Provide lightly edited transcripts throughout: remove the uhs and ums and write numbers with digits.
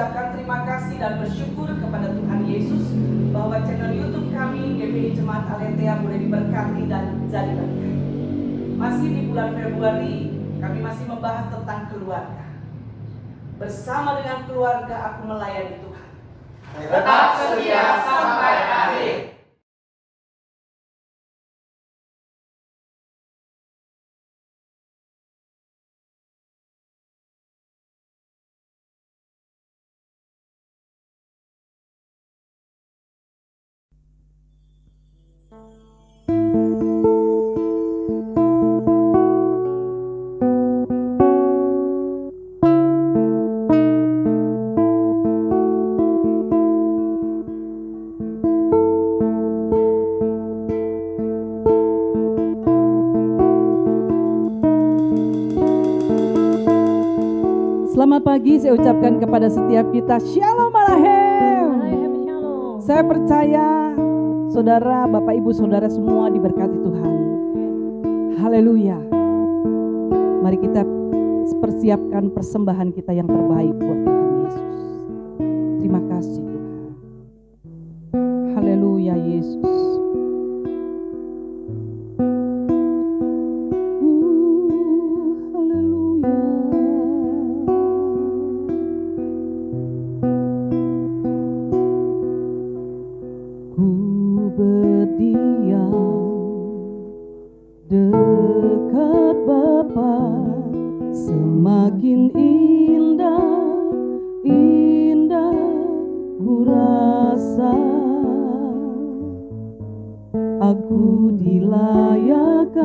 mengucapkan terima kasih dan bersyukur kepada Tuhan Yesus bahwa channel YouTube kami GPI Jemaat Aletheia boleh diberkati dan jadi berkat. Masih di bulan Februari, kami masih membahas tentang keluarga. Bersama dengan keluarga aku melayani Tuhan. Tetap setia sampai akhir. Selamat pagi saya ucapkan kepada setiap kita, Shalom Alahem. Shalom. Saya percaya saudara, Bapak Ibu Saudara semua diberkati Tuhan. Haleluya. Mari kita persiapkan persembahan kita yang terbaik buat Tuhan Yesus. Terima kasih Tuhan. Haleluya Yesus. Dekat Bapa semakin indah, indah ku rasa. Aku dilayakan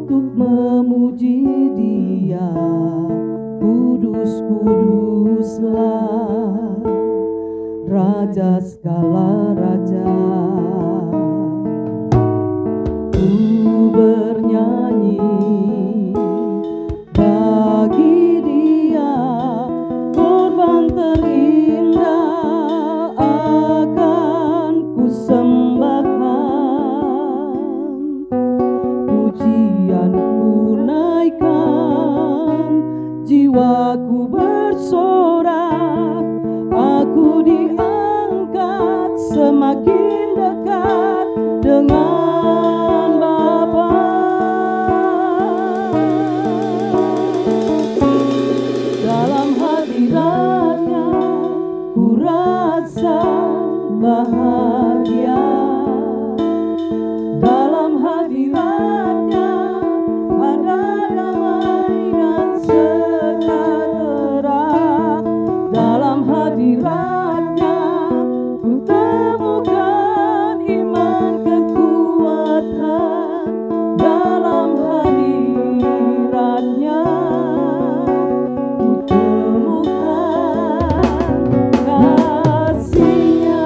untuk memuji Dia, kudus kuduslah Raja segala raja. Bernyanyi bagi Dia, korban terindah akan ku sembahkan, pujian ku naikkan, jiwaku bersorak, aku diangkat semakin dekat dengan bahagia. Dalam hadiratnya ada damai dan sejahtera. Dalam hadiratnya ku temukan iman kekuatan. Dalam hadiratnya ku temukan kasih-Nya.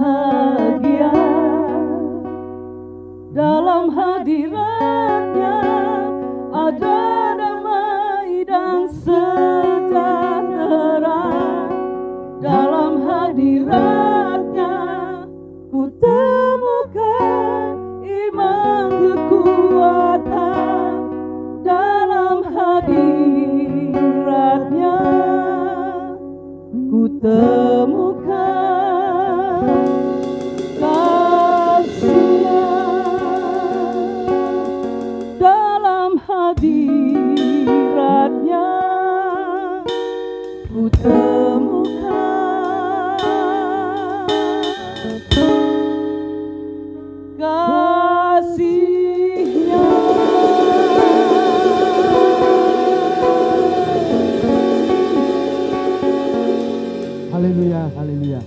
bahagia dalam hadiratnya, ada damai dan sejahtera. Dalam hadiratnya ku temukan iman kekuatan. Dalam hadiratnya ku temukan kasih-Nya. Dalam hadiratnya ku temukan kasih-Nya. Haleluya, haleluya.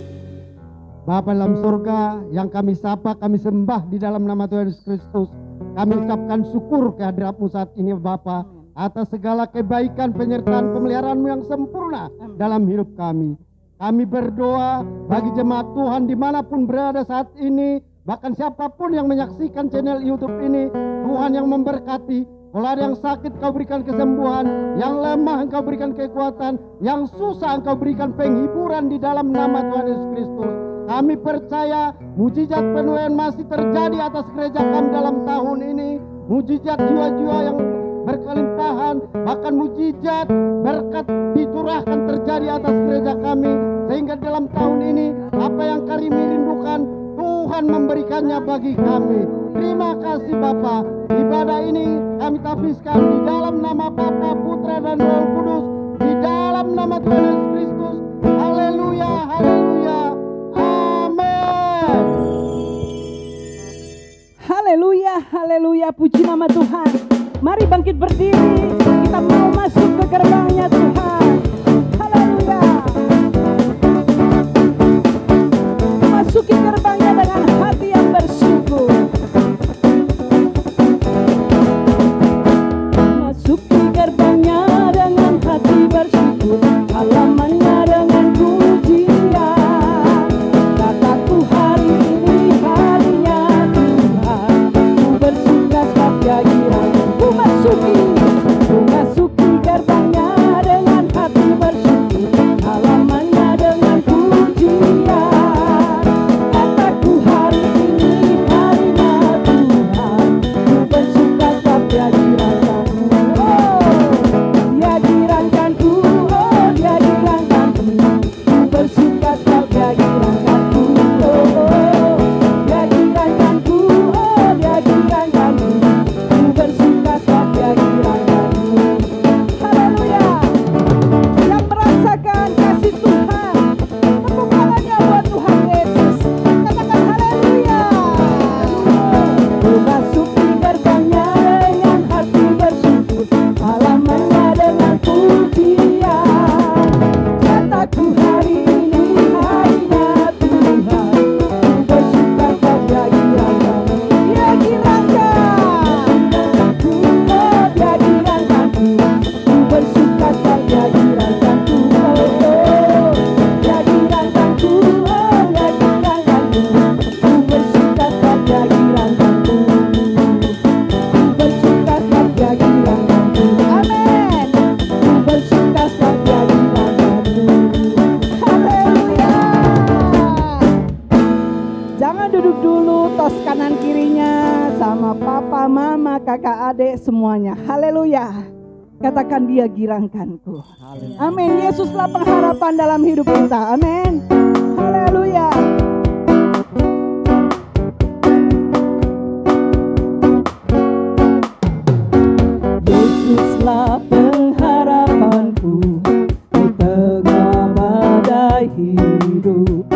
Bapa dalam surga yang kami sapa, kami sembah di dalam nama Tuhan Yesus Kristus. Kami ucapkan syukur kehadirat-Mu saat ini Bapa, atas segala kebaikan, penyertaan, pemeliharaan-Mu yang sempurna dalam hidup kami. Kami berdoa bagi jemaat Tuhan dimanapun berada saat ini, bahkan siapapun yang menyaksikan channel YouTube ini, Tuhan yang memberkati. Kalau ada yang sakit, Kau berikan kesembuhan. Yang lemah, Engkau berikan kekuatan. Yang susah, Engkau berikan penghiburan di dalam nama Tuhan Yesus Kristus. Kami percaya mujizat penuaian masih terjadi atas gereja kami dalam tahun ini. Mujizat jiwa-jiwa yang berkelimpahan, bahkan mujizat berkat dicurahkan terjadi atas gereja kami. Sehingga dalam tahun ini, apa yang kami rindukan, Tuhan memberikannya bagi kami. Terima kasih Bapa. Ibadah ini kami tafsirkan di dalam nama Bapa, Putra dan Roh Kudus, di dalam nama Tuhan Yesus Kristus. Haleluya, haleluya. Amin. Haleluya, haleluya, puji nama Tuhan. Mari bangkit berdiri, kita mau masuk ke gerbangnya Tuhan. Haleluya. Masuki gerbangnya dengan hati yang bersyukur. Masuki gerbangnya dengan hati bersyukur, halamannya dengan pujian. Kataku hari ini harinya Tuhan, ku bersuka sebab Dia girang. Ku masuki gerbangnya dengan hati bersyukur, halamannya dengan pujian. Kataku hari ini harinya Tuhan, ku bersuka sebab Dia girangkanku. Dia girangkanku, Dia girangkanku. Ku bersuka sebab Dia girangkanku. Dia girangkanku, Dia girangkanku. Ku bersuka sebab Dia girangkanku. Haleluya. Yang merasakan kasih Tuhan, tepuk tangannya buat Tuhan Yesus. Katakan haleluya. Ku masuki gerbangnya dengan hati bersyukur, halamannya dengan pujian. Kataku hari ini harinya Tuhan, ku bersuka sebab Dia girangkanku. Dia girangkanku, Dia girangkanku. Ku bersuka sebab Dia girangkanku. Dia girangkanku, Dia girangkanku. Ku bersuka sebab Dia girangkanku. Ku bersuka sebab Dia girangkanku. Amin. Ku bersuka sebab Dia girangkanku. Haleluya. Jangan duduk dulu, tos kanan kirinya sama papa, mama, kakak, adik semuanya. Haleluya. Katakan Dia girangkanku. Amin. Yesuslah pengharapan dalam hidup kita. Amin. Haleluya. Yesuslah pengharapanku di tengah badai hidup.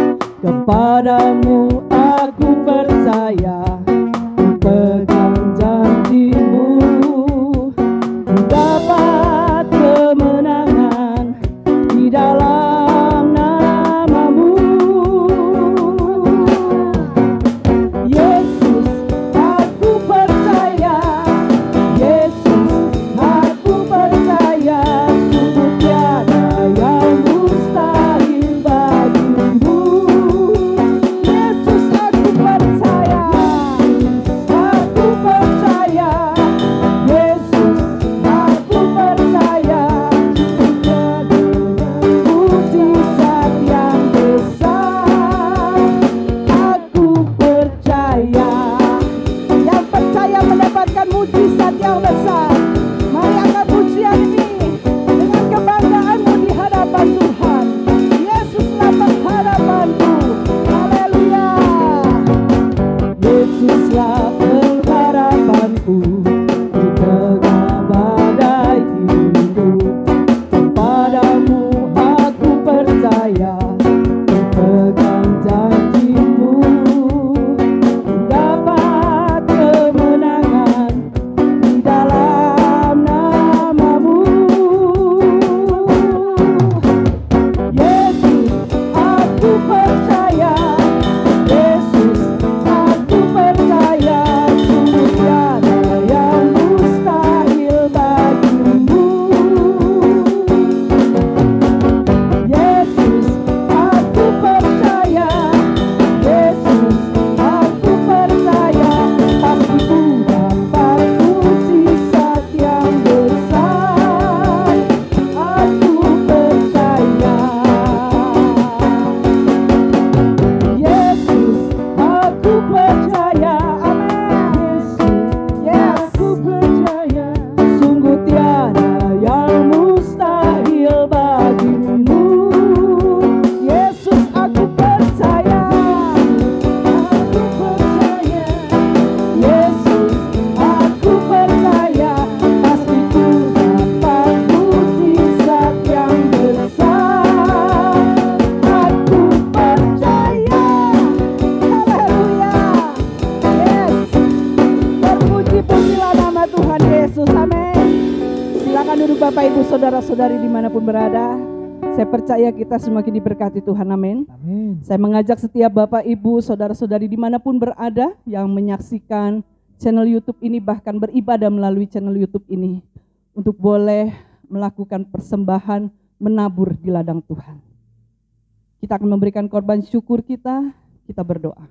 Kepadamu aku percaya, ku pegang janji-Mu, ku dapat kemenangan di dalam nama-Mu. Yesus, aku percaya. Yesus, aku percaya. Sungguh tiada yang mustahil bagimu. Bapak Ibu Saudara-saudari dimanapun berada, saya percaya kita semakin diberkati Tuhan, amin. Amin. Saya mengajak setiap Bapak Ibu Saudara-saudari dimanapun berada yang menyaksikan channel YouTube ini, bahkan beribadah melalui channel YouTube ini, untuk boleh melakukan persembahan menabur di ladang Tuhan. Kita akan memberikan korban syukur kita berdoa.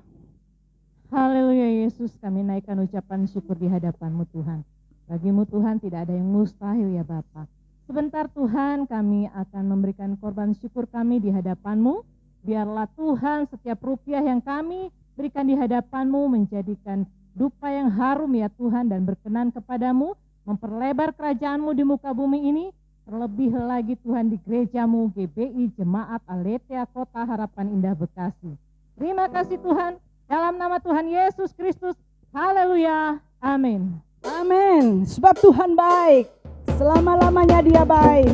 Haleluya Yesus, kami naikkan ucapan syukur di hadapan-Mu Tuhan. Bagimu Tuhan tidak ada yang mustahil ya Bapa. Sebentar Tuhan kami akan memberikan korban syukur kami di hadapan-Mu. Biarlah Tuhan setiap rupiah yang kami berikan di hadapan-Mu menjadikan dupa yang harum ya Tuhan, dan berkenan kepadamu, memperlebar kerajaan-Mu di muka bumi ini. Terlebih lagi Tuhan di gereja-Mu GBI Jemaat Aletheia Kota Harapan Indah Bekasi. Terima kasih Tuhan, dalam nama Tuhan Yesus Kristus. Haleluya, amin. Amin. Sebab Tuhan baik, selama-lamanya Dia baik.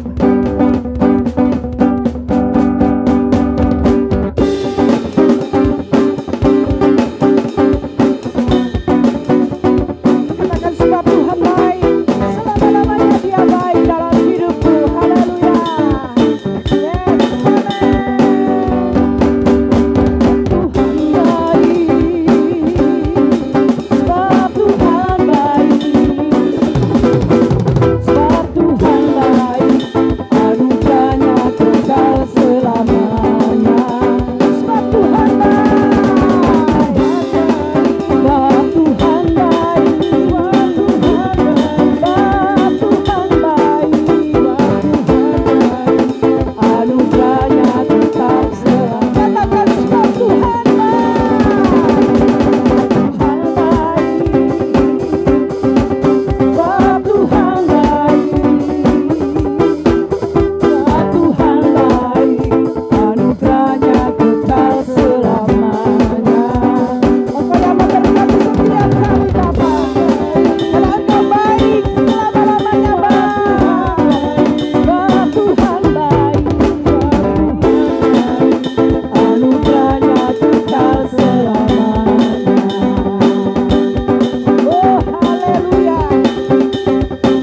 Katakan sebab Tuhan baik, selama-lamanya Dia baik dalam hidupku. Haleluya. Yes, sebab Tuhan baik, sebab Tuhan baik, anugerahnya kekal selamanya. Sebab Tuhan baik, sebab Tuhan baik, sebab Tuhan baik, anugerahnya kekal selamanya. Katakan sebab Tuhan sebab Tuhan baik, sebab Tuhan baik, anugerahnya kekal selamanya. Engkau yang memberkati setiap kami Bapa, karena Engkau baik, selama-lamanya baik. Sebab Tuhan baik, anugerahnya kekal selamanya. Oh haleluya.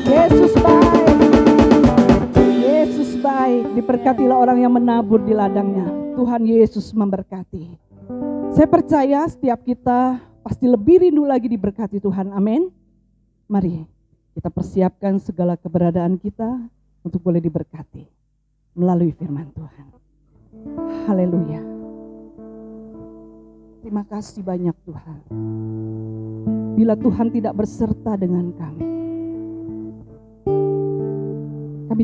Yesus baik. Yesus baik. Diberkatilah orang yang menabur di ladangnya. Tuhan Yesus memberkati. Saya percaya setiap kita pasti lebih rindu lagi diberkati Tuhan. Amin. Mari kita persiapkan segala keberadaan kita untuk boleh diberkati melalui firman Tuhan. Haleluya. Terima kasih banyak Tuhan. Bila Tuhan tidak berserta dengan kami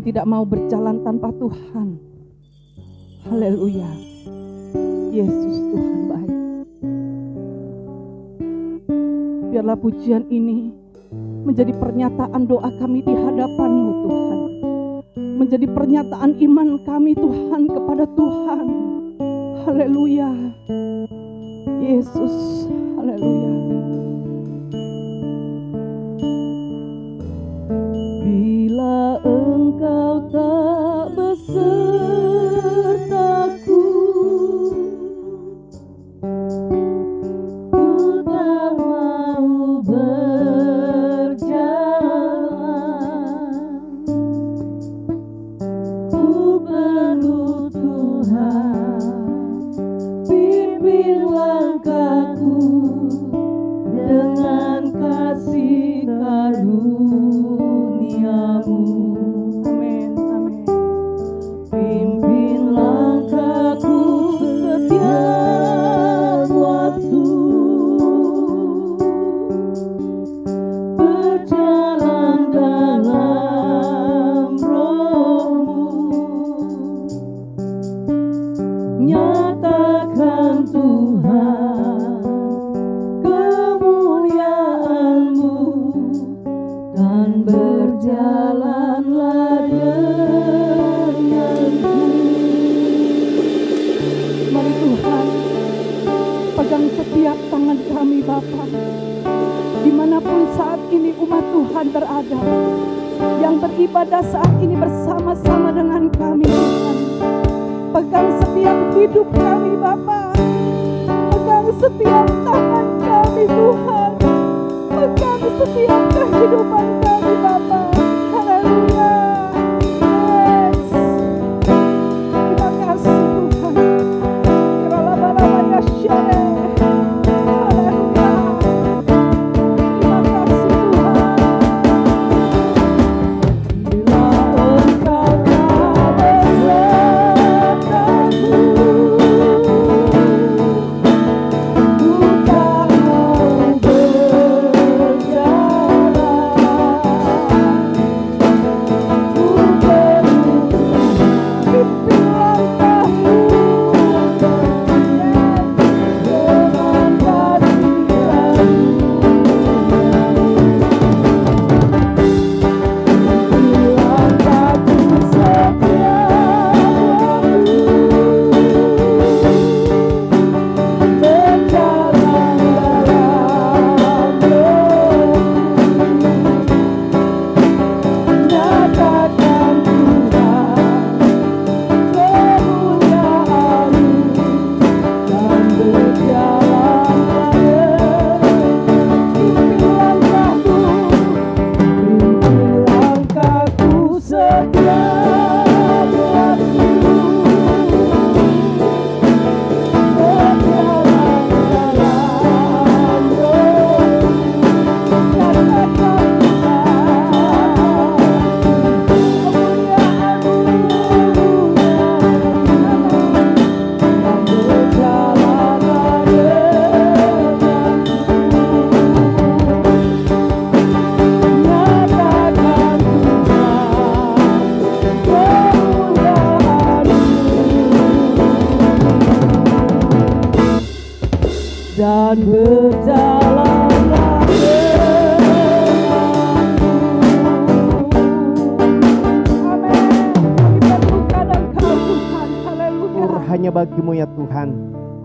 tidak mau berjalan tanpa Tuhan. Haleluya. Yesus Tuhan baik. Biarlah pujian ini menjadi pernyataan doa kami di hadapan-Mu Tuhan. Menjadi pernyataan iman kami Tuhan kepada Tuhan. Haleluya. Yesus, haleluya. Bila Engkau tak besertaku, ku tak mau berjalan. Ku perlu Tuhan, pimpin langkahku dengan kasih karunia-Mu. Amin, amin. Pimpin langkahku setiap waktu, berjalan dalam Roh-Mu. Nyatakan Tuhan kemuliaan-Mu, dan berjalanlah denganku. Mari Tuhan, pegang setiap tangan kami Bapa, dimanapun saat ini umat Tuhan berada, yang beribadah saat ini bersama-sama dengan kami Tuhan. Pegang setiap hidup kami Bapa, pegang setiap tangan kami Tuhan, pegang setiap kehidupan kami Bapa. Haleluya. dan berjalanlah Hanya bagimu ya Tuhan,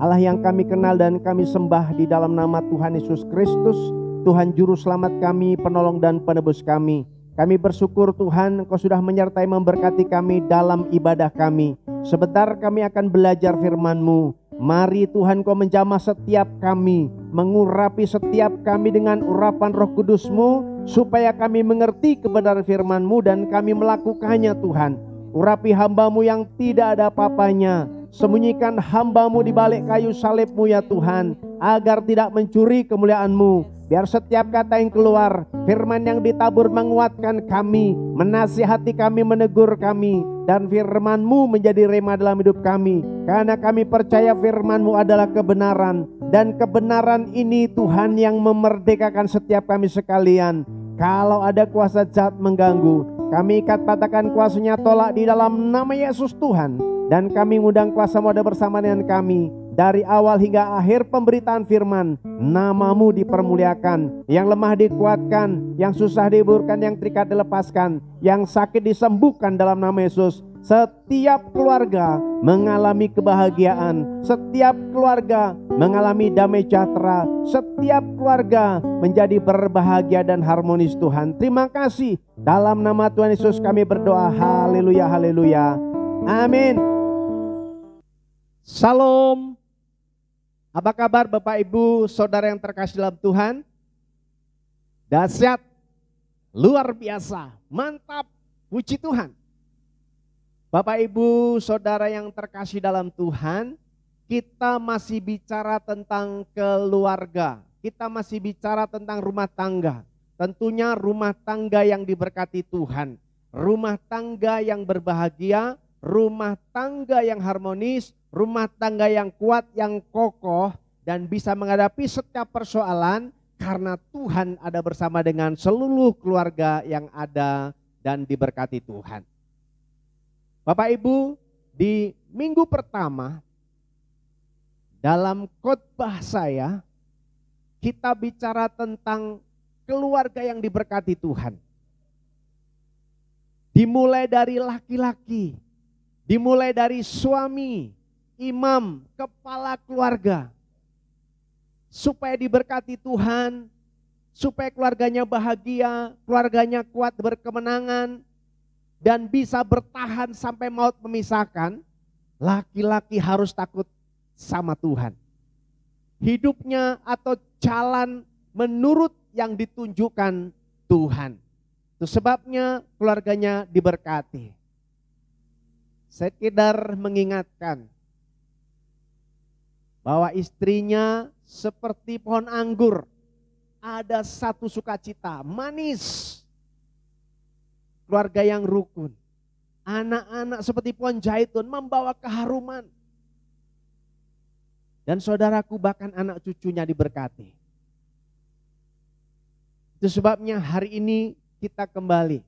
Allah yang kami kenal dan kami sembah di dalam nama Tuhan Yesus Kristus, Tuhan Juru Selamat kami, penolong dan penebus kami. Kami bersyukur Tuhan, Engkau sudah menyertai memberkati kami dalam ibadah kami. Sebentar kami akan belajar firman-Mu. Mari Tuhan Kau menjamah setiap kami, mengurapi setiap kami dengan urapan Roh Kudus-Mu, supaya kami mengerti kebenaran firman-Mu dan kami melakukannya Tuhan. Urapi hamba-Mu yang tidak ada apa-apanya, sembunyikan hamba-Mu di balik kayu salib-Mu ya Tuhan, agar tidak mencuri kemuliaan-Mu. Biar setiap kata yang keluar, firman yang ditabur menguatkan kami, menasihati kami, menegur kami, dan firman-Mu menjadi rema dalam hidup kami. Karena kami percaya firman-Mu adalah kebenaran, dan kebenaran ini Tuhan yang memerdekakan setiap kami sekalian. Kalau ada kuasa jahat mengganggu, kami ikat patahkan kuasanya, tolak di dalam nama Yesus Tuhan. Dan kami ngundang kuasa-Mu ada bersama dengan kami. Dari awal hingga akhir pemberitaan firman, nama-Mu dipermuliakan. Yang lemah dikuatkan, yang susah dihiburkan, yang terikat dilepaskan, yang sakit disembuhkan dalam nama Yesus. Setiap keluarga mengalami kebahagiaan, setiap keluarga mengalami damai sejahtera, setiap keluarga menjadi berbahagia dan harmonis Tuhan. Terima kasih. Dalam nama Tuhan Yesus kami berdoa. Haleluya, haleluya. Amin. Salam. Apa kabar Bapak Ibu Saudara yang terkasih dalam Tuhan? Dahsyat, luar biasa, mantap, puji Tuhan. Bapak Ibu Saudara yang terkasih dalam Tuhan, kita masih bicara tentang keluarga. Kita masih bicara tentang rumah tangga. Tentunya rumah tangga yang diberkati Tuhan. Rumah tangga yang berbahagia, rumah tangga yang harmonis, rumah tangga yang kuat, yang kokoh, dan bisa menghadapi setiap persoalan karena Tuhan ada bersama dengan seluruh keluarga yang ada dan diberkati Tuhan. Bapak Ibu, di minggu pertama dalam khotbah saya, kita bicara tentang keluarga yang diberkati Tuhan. Dimulai dari laki-laki, dimulai dari suami, imam, kepala keluarga. Supaya diberkati Tuhan, supaya keluarganya bahagia, keluarganya kuat berkemenangan, dan bisa bertahan sampai maut memisahkan, laki-laki harus takut sama Tuhan. Hidupnya atau jalan menurut yang ditunjukkan Tuhan. Itu sebabnya keluarganya diberkati. Sekedar mengingatkan bahwa istrinya seperti pohon anggur, ada satu sukacita, manis. Keluarga yang rukun, anak-anak seperti pohon zaitun membawa keharuman. Dan saudaraku bahkan anak cucunya diberkati. Itu sebabnya hari ini kita kembali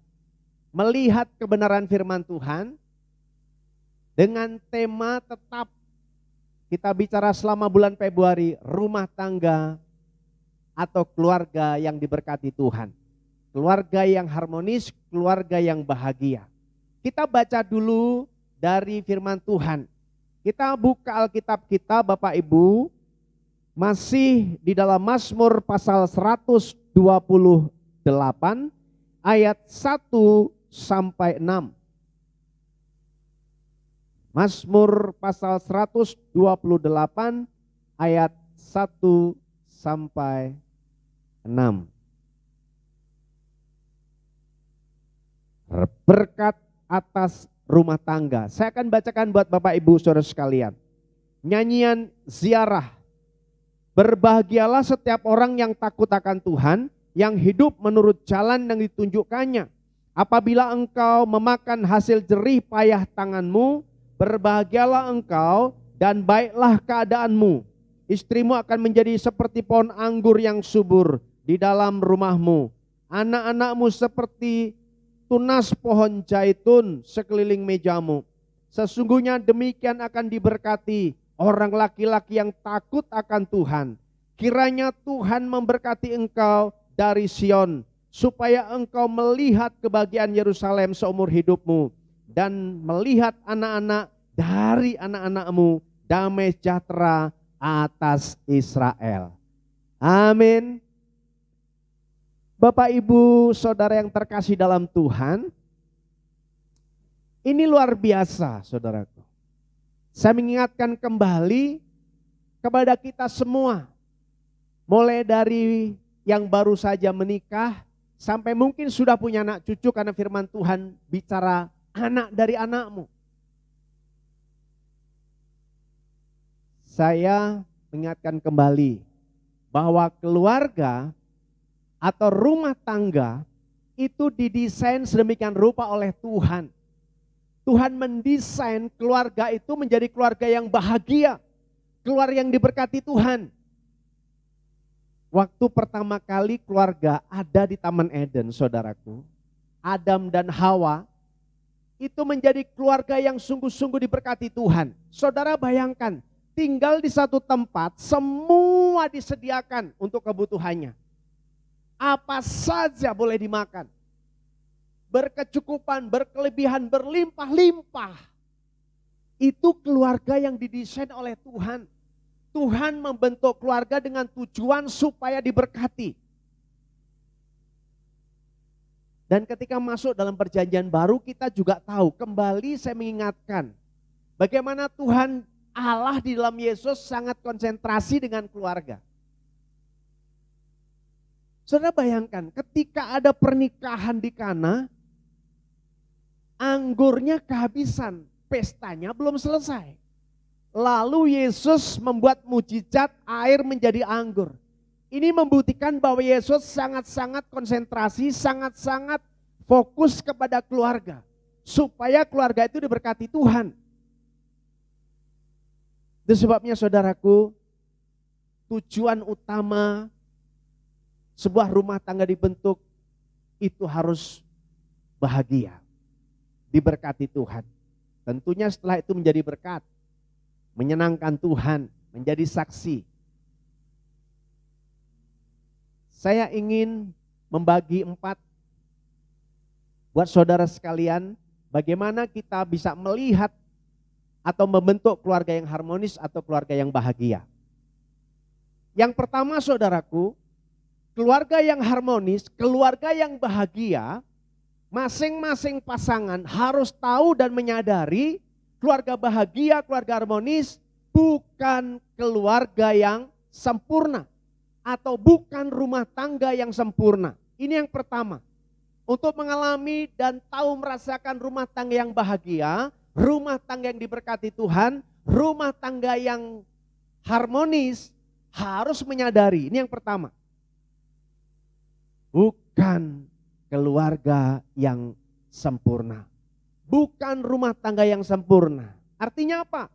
melihat kebenaran firman Tuhan dengan tema tetap kita bicara selama bulan Februari, rumah tangga atau keluarga yang diberkati Tuhan. Keluarga yang harmonis, keluarga yang bahagia. Kita baca dulu dari firman Tuhan. Kita buka Alkitab kita Bapak Ibu, masih di dalam Mazmur pasal 128 ayat 1 sampai 6. Mazmur pasal 128 ayat 1 sampai 6. Berkat atas rumah tangga. Saya akan bacakan buat Bapak Ibu Saudara sekalian. Nyanyian ziarah. Berbahagialah setiap orang yang takut akan Tuhan, yang hidup menurut jalan yang ditunjukkannya. Apabila engkau memakan hasil jerih payah tanganmu, berbahagialah engkau dan baiklah keadaanmu. Istrimu akan menjadi seperti pohon anggur yang subur di dalam rumahmu. Anak-anakmu seperti tunas pohon zaitun sekeliling mejamu. Sesungguhnya demikian akan diberkati orang laki-laki yang takut akan Tuhan. Kiranya Tuhan memberkati engkau dari Sion, supaya engkau melihat kebahagiaan Yerusalem seumur hidupmu, dan melihat anak-anak dari anak-anakmu damai sejahtera atas Israel. Amin. Bapak, Ibu, Saudara yang terkasih dalam Tuhan, ini luar biasa, saudaraku. Saya mengingatkan kembali kepada kita semua, mulai dari yang baru saja menikah sampai mungkin sudah punya anak cucu, karena firman Tuhan bicara anak dari anakmu. Saya mengingatkan kembali bahwa keluarga atau rumah tangga itu didesain sedemikian rupa oleh Tuhan. Tuhan mendesain keluarga itu menjadi keluarga yang bahagia, keluarga yang diberkati Tuhan. Waktu pertama kali keluarga ada di Taman Eden, saudaraku, Adam dan Hawa, itu menjadi keluarga yang sungguh-sungguh diberkati Tuhan. Saudara bayangkan, tinggal di satu tempat, semua disediakan untuk kebutuhannya. Apa saja boleh dimakan. Berkecukupan, berkelebihan, berlimpah-limpah. Itu keluarga yang didesain oleh Tuhan. Tuhan membentuk keluarga dengan tujuan supaya diberkati. Dan ketika masuk dalam perjanjian baru, kita juga tahu, kembali saya mengingatkan bagaimana Tuhan Allah di dalam Yesus sangat konsentrasi dengan keluarga. Saudara bayangkan, ketika ada pernikahan di Kana, anggurnya kehabisan, pestanya belum selesai. Lalu Yesus membuat mujizat, air menjadi anggur. Ini membuktikan bahwa Yesus sangat-sangat konsentrasi, sangat-sangat fokus kepada keluarga. Supaya keluarga itu diberkati Tuhan. Itu sebabnya saudaraku, tujuan utama sebuah rumah tangga dibentuk itu harus bahagia, diberkati Tuhan. Tentunya setelah itu menjadi berkat, menyenangkan Tuhan, menjadi saksi. Saya ingin membagi 4 buat saudara sekalian, bagaimana kita bisa melihat atau membentuk keluarga yang harmonis atau keluarga yang bahagia. Yang pertama saudaraku, keluarga yang harmonis, keluarga yang bahagia, masing-masing pasangan harus tahu dan menyadari keluarga bahagia, keluarga harmonis bukan keluarga yang sempurna atau bukan rumah tangga yang sempurna. Ini yang pertama. Untuk mengalami dan tahu merasakan rumah tangga yang bahagia, rumah tangga yang diberkati Tuhan, rumah tangga yang harmonis, harus menyadari, ini yang pertama, bukan keluarga yang sempurna. Bukan rumah tangga yang sempurna. Artinya apa?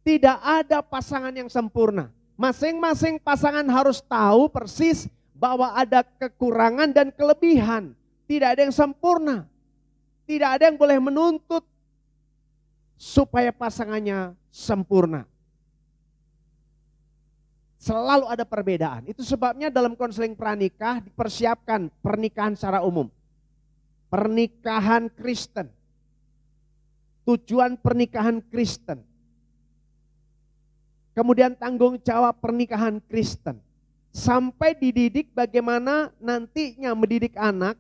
Tidak ada pasangan yang sempurna. Masing-masing pasangan harus tahu persis bahwa ada kekurangan dan kelebihan. Tidak ada yang sempurna. Tidak ada yang boleh menuntut supaya pasangannya sempurna. Selalu ada perbedaan. Itu sebabnya dalam konseling pranikah dipersiapkan pernikahan secara umum. Pernikahan Kristen. Tujuan pernikahan Kristen. Kemudian tanggung jawab pernikahan Kristen. Sampai dididik bagaimana nantinya mendidik anak,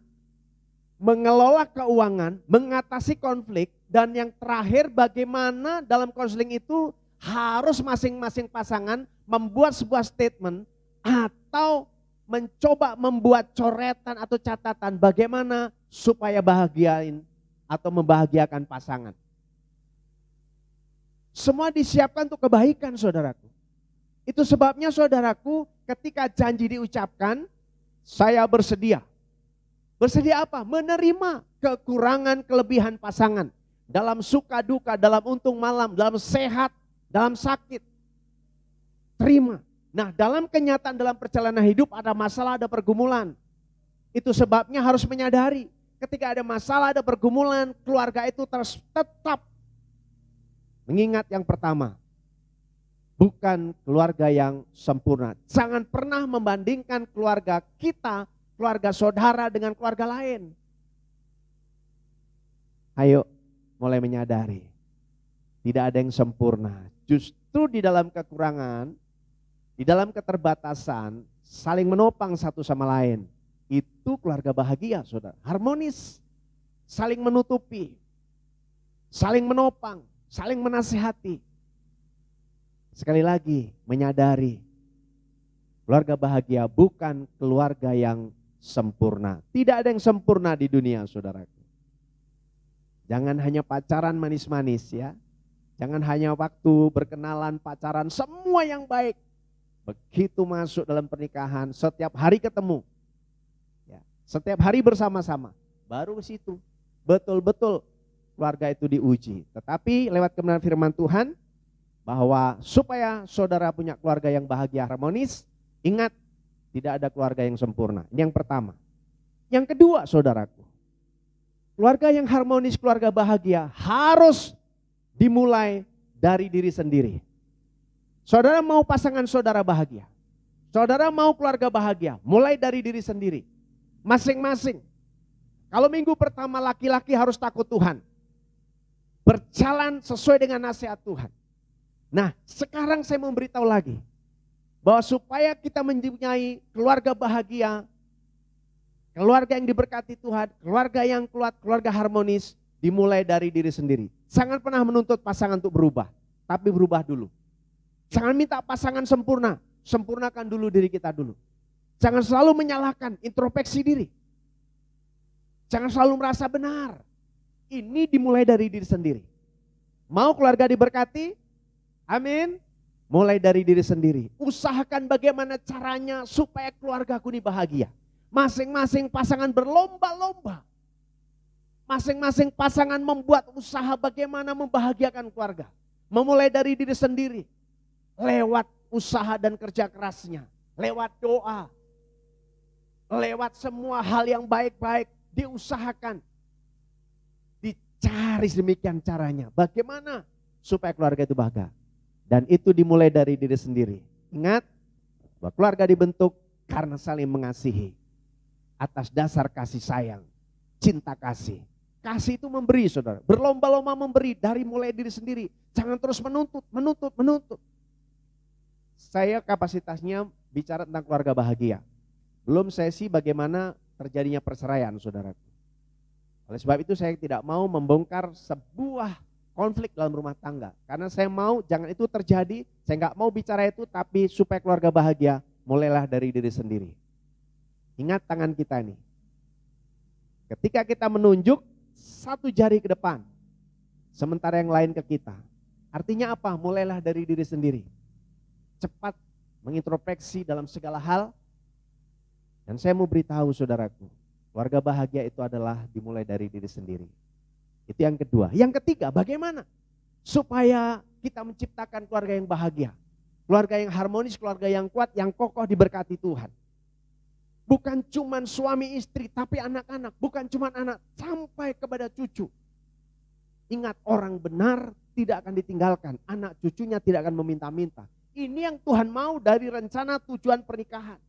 mengelola keuangan, mengatasi konflik, dan yang terakhir bagaimana dalam konseling itu harus masing-masing pasangan membuat sebuah statement atau mencoba membuat coretan atau catatan bagaimana supaya bahagiain atau membahagiakan pasangan. Semua disiapkan untuk kebaikan saudaraku. Itu sebabnya saudaraku ketika janji diucapkan, saya bersedia. Bersedia apa? Menerima kekurangan kelebihan pasangan. Dalam suka duka, dalam untung malam, dalam sehat, dalam sakit. Terima. Nah dalam kenyataan dalam perjalanan hidup ada masalah, ada pergumulan. Itu sebabnya harus menyadari. Ketika ada masalah, ada pergumulan, keluarga itu tetap mengingat yang pertama. bukan keluarga yang sempurna. Jangan pernah membandingkan keluarga kita, keluarga saudara dengan keluarga lain. Ayo mulai menyadari, tidak ada yang sempurna. Justru di dalam kekurangan, di dalam keterbatasan, saling menopang satu sama lain. Itu keluarga bahagia, saudara. Harmonis, saling menutupi, saling menopang, saling menasihati. Sekali lagi, menyadari keluarga bahagia bukan keluarga yang sempurna. Tidak ada yang sempurna di dunia, saudaraku. Jangan hanya pacaran manis-manis ya. Jangan hanya waktu berkenalan, pacaran, semua yang baik. Begitu masuk dalam pernikahan, setiap hari ketemu. Ya, setiap hari bersama-sama. Baru ke situ, betul-betul keluarga itu diuji. Tetapi lewat kebenaran firman Tuhan, bahwa supaya saudara punya keluarga yang bahagia harmonis, ingat tidak ada keluarga yang sempurna. Ini yang pertama. Yang kedua, saudaraku, keluarga yang harmonis, keluarga bahagia harus dimulai dari diri sendiri. Saudara mau pasangan saudara bahagia, saudara mau keluarga bahagia, mulai dari diri sendiri. Masing-masing. Kalau minggu pertama laki-laki harus takut Tuhan, berjalan sesuai dengan nasihat Tuhan. Nah, sekarang saya mau beritahu lagi bahwa supaya kita mempunyai keluarga bahagia, keluarga yang diberkati Tuhan, keluarga yang kuat, keluarga harmonis, dimulai dari diri sendiri. Jangan pernah menuntut pasangan untuk berubah, tapi berubah dulu. Jangan minta pasangan sempurna, sempurnakan dulu diri kita dulu. Jangan selalu menyalahkan, introspeksi diri. Jangan selalu merasa benar. Ini dimulai dari diri sendiri. Mau keluarga diberkati? Amin. Mulai dari diri sendiri. Usahakan bagaimana caranya supaya keluargaku ini bahagia. Masing-masing pasangan berlomba-lomba. Masing-masing pasangan membuat usaha bagaimana membahagiakan keluarga. Memulai dari diri sendiri. Lewat usaha dan kerja kerasnya. Lewat doa. Lewat semua hal yang baik-baik. Diusahakan. Dicari sedemikian caranya. Bagaimana supaya keluarga itu bahagia. Dan itu dimulai dari diri sendiri. Ingat bahwa keluarga dibentuk karena saling mengasihi. Atas dasar kasih sayang, cinta kasih. Kasih itu memberi, saudara. Berlomba-lomba memberi dari mulai diri sendiri. Jangan terus menuntut. Saya kapasitasnya bicara tentang keluarga bahagia. Belum sesi bagaimana terjadinya perceraian, saudaraku. Oleh sebab itu saya tidak mau membongkar sebuah konflik dalam rumah tangga. Karena saya mau jangan itu terjadi, saya nggak mau bicara itu, tapi supaya keluarga bahagia, mulailah dari diri sendiri. Ingat tangan kita ini. Ketika kita menunjuk satu jari ke depan, sementara yang lain ke kita. Artinya apa? Mulailah dari diri sendiri. Cepat mengintrospeksi dalam segala hal. Dan saya mau beritahu saudaraku, keluarga bahagia itu adalah dimulai dari diri sendiri. Itu yang kedua. Yang ketiga, bagaimana supaya kita menciptakan keluarga yang bahagia, keluarga yang harmonis, keluarga yang kuat, yang kokoh diberkati Tuhan. Bukan cuman suami istri, tapi anak-anak, bukan cuman anak, sampai kepada cucu. Ingat, orang benar tidak akan ditinggalkan, anak cucunya tidak akan meminta-minta. Ini yang Tuhan mau dari rencana tujuan pernikahan.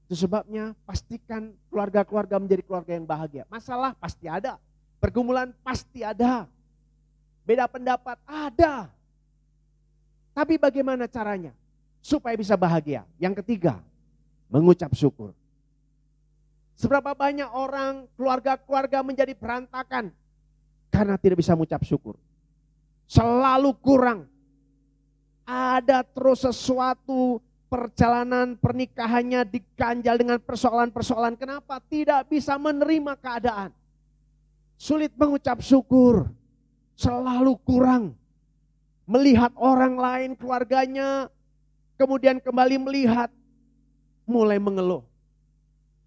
Itu sebabnya pastikan keluarga-keluarga menjadi keluarga yang bahagia. Masalah pasti ada, pergumulan pasti ada, beda pendapat ada. Tapi bagaimana caranya supaya bisa bahagia? Yang ketiga, mengucap syukur. Seberapa banyak orang, keluarga-keluarga menjadi berantakan karena tidak bisa mengucap syukur. Selalu kurang. Ada terus sesuatu, perjalanan pernikahannya diganjal dengan persoalan-persoalan. Kenapa? Tidak bisa menerima keadaan. Sulit mengucap syukur. Selalu kurang. Melihat orang lain, keluarganya, kemudian kembali melihat, mulai mengeluh.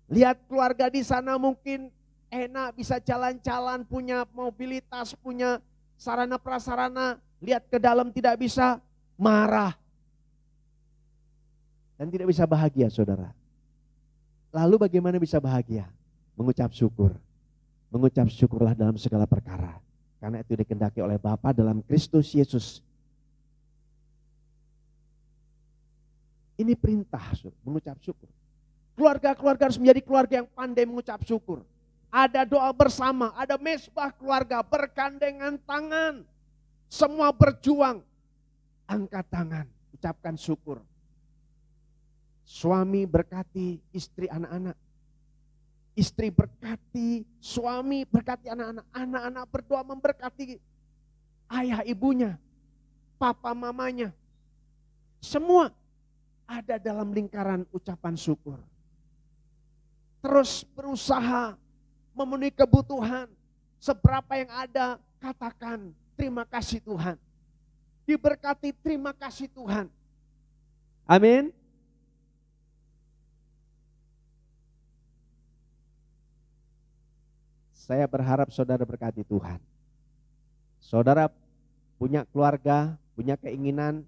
Lihat keluarga di sana mungkin enak, bisa jalan-jalan, punya mobilitas, punya sarana prasarana. Lihat ke dalam tidak bisa, marah. Dan tidak bisa bahagia, saudara. Lalu bagaimana bisa bahagia? Mengucap syukur. Mengucap syukurlah dalam segala perkara. Karena itu dikehendaki oleh Bapa dalam Kristus Yesus. Ini perintah, mengucap syukur. Keluarga-keluarga harus menjadi keluarga yang pandai mengucap syukur. Ada doa bersama, ada mesbah keluarga, bergandengan tangan. Semua berjuang, angkat tangan, ucapkan syukur. Suami berkati istri anak-anak. Istri berkati suami, berkati anak-anak. Anak-anak berdoa memberkati ayah ibunya, papa mamanya. Semua ada dalam lingkaran ucapan syukur. Terus berusaha memenuhi kebutuhan. Seberapa yang ada, katakan terima kasih Tuhan. Diberkati, terima kasih Tuhan. Amin. Saya berharap saudara berkati Tuhan. Saudara punya keluarga, punya keinginan,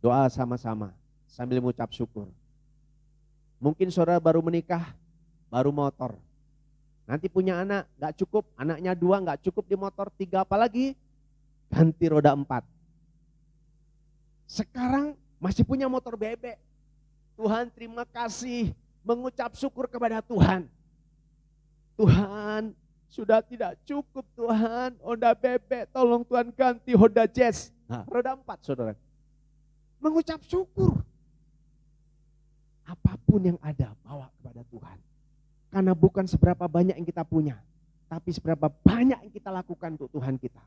doa sama-sama sambil mengucap syukur. Mungkin saudara baru menikah, baru motor. Nanti punya anak, gak cukup, anaknya 2 gak cukup di motor, 3 apalagi, ganti roda 4. Sekarang masih punya motor bebek. Tuhan terima kasih, mengucap syukur kepada Tuhan. Tuhan, sudah tidak cukup Tuhan, Honda bebek, tolong Tuhan ganti Honda Jazz. Nah, roda 4 saudara. Mengucap syukur. Apapun yang ada, bawa kepada Tuhan. Karena bukan seberapa banyak yang kita punya, tapi seberapa banyak yang kita lakukan untuk Tuhan kita.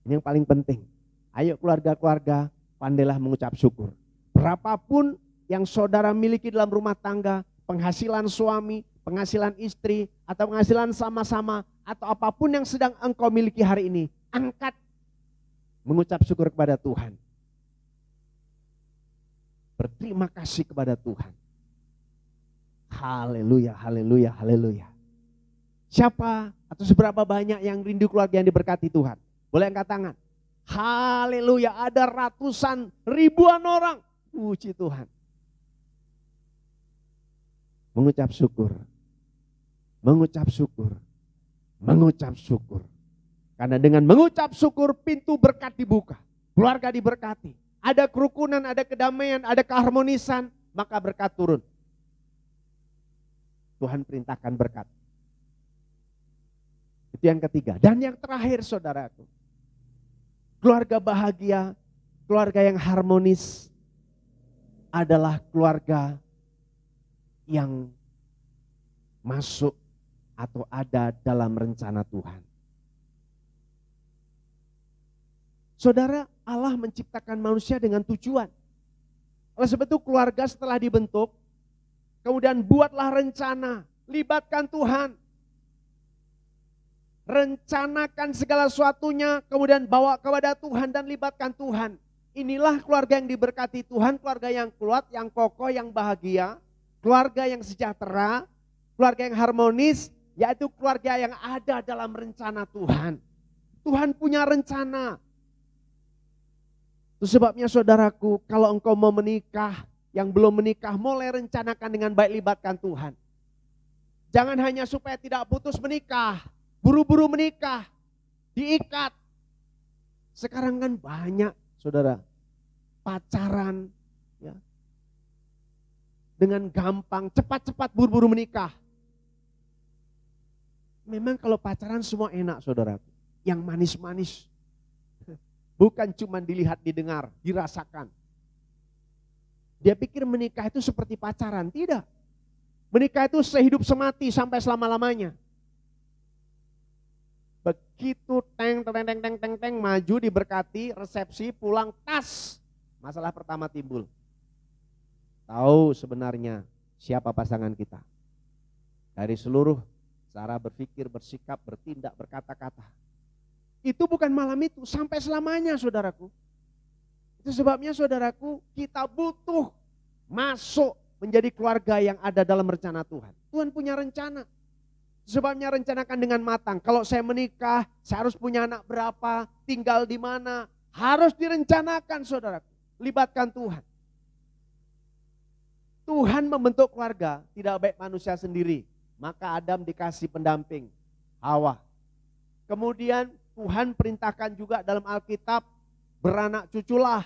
Ini yang paling penting. Ayo keluarga-keluarga, pandailah mengucap syukur. Berapapun yang saudara miliki dalam rumah tangga, penghasilan suami, penghasilan istri, atau penghasilan sama-sama, atau apapun yang sedang engkau miliki hari ini, angkat mengucap syukur kepada Tuhan. Berterima kasih kepada Tuhan. Haleluya, haleluya, haleluya. Siapa atau seberapa banyak yang rindu keluarga yang diberkati Tuhan? Boleh angkat tangan. Haleluya, ada ratusan, ribuan orang. Puji Tuhan. Mengucap syukur. Mengucap syukur. Mengucap syukur. Karena dengan mengucap syukur pintu berkat dibuka. Keluarga diberkati. Ada kerukunan, ada kedamaian, ada keharmonisan. Maka berkat turun. Tuhan perintahkan berkat. Itu yang ketiga. Dan yang terakhir saudaraku. Keluarga bahagia, keluarga yang harmonis adalah keluarga yang masuk atau ada dalam rencana Tuhan. Saudara, Allah menciptakan manusia dengan tujuan. Oleh sebab itu keluarga setelah dibentuk, kemudian buatlah rencana, libatkan Tuhan. Rencanakan segala sesuatunya, kemudian bawa kepada Tuhan dan libatkan Tuhan. Inilah keluarga yang diberkati Tuhan, keluarga yang kuat, yang kokoh, yang bahagia, keluarga yang sejahtera, keluarga yang harmonis, yaitu keluarga yang ada dalam rencana Tuhan. Tuhan punya rencana. Itu sebabnya saudaraku, kalau engkau mau menikah, yang belum menikah, mulai rencanakan dengan baik, libatkan Tuhan. Jangan hanya supaya tidak putus menikah, buru-buru menikah, diikat. Sekarang kan banyak saudara, pacaran ya, dengan gampang, cepat-cepat buru-buru menikah. Memang kalau pacaran semua enak saudaraku, yang manis-manis. Bukan cuma dilihat, didengar, dirasakan. Dia pikir menikah itu seperti pacaran, tidak. Menikah itu sehidup semati sampai selama-lamanya. Begitu teng, maju diberkati, resepsi, pulang, tas. Masalah pertama timbul. Tahu sebenarnya siapa pasangan kita. Dari seluruh cara berpikir, bersikap, bertindak, berkata-kata. Itu bukan malam itu, sampai selamanya saudaraku. Itu sebabnya saudaraku, kita butuh masuk menjadi keluarga yang ada dalam rencana Tuhan. Tuhan punya rencana. Sebabnya rencanakan dengan matang. Kalau saya menikah, saya harus punya anak berapa, tinggal di mana. Harus direncanakan saudaraku. Libatkan Tuhan. Tuhan membentuk keluarga, tidak baik manusia sendiri. Maka Adam dikasih pendamping, Hawa. Kemudian Tuhan perintahkan juga dalam Alkitab, beranak cuculah,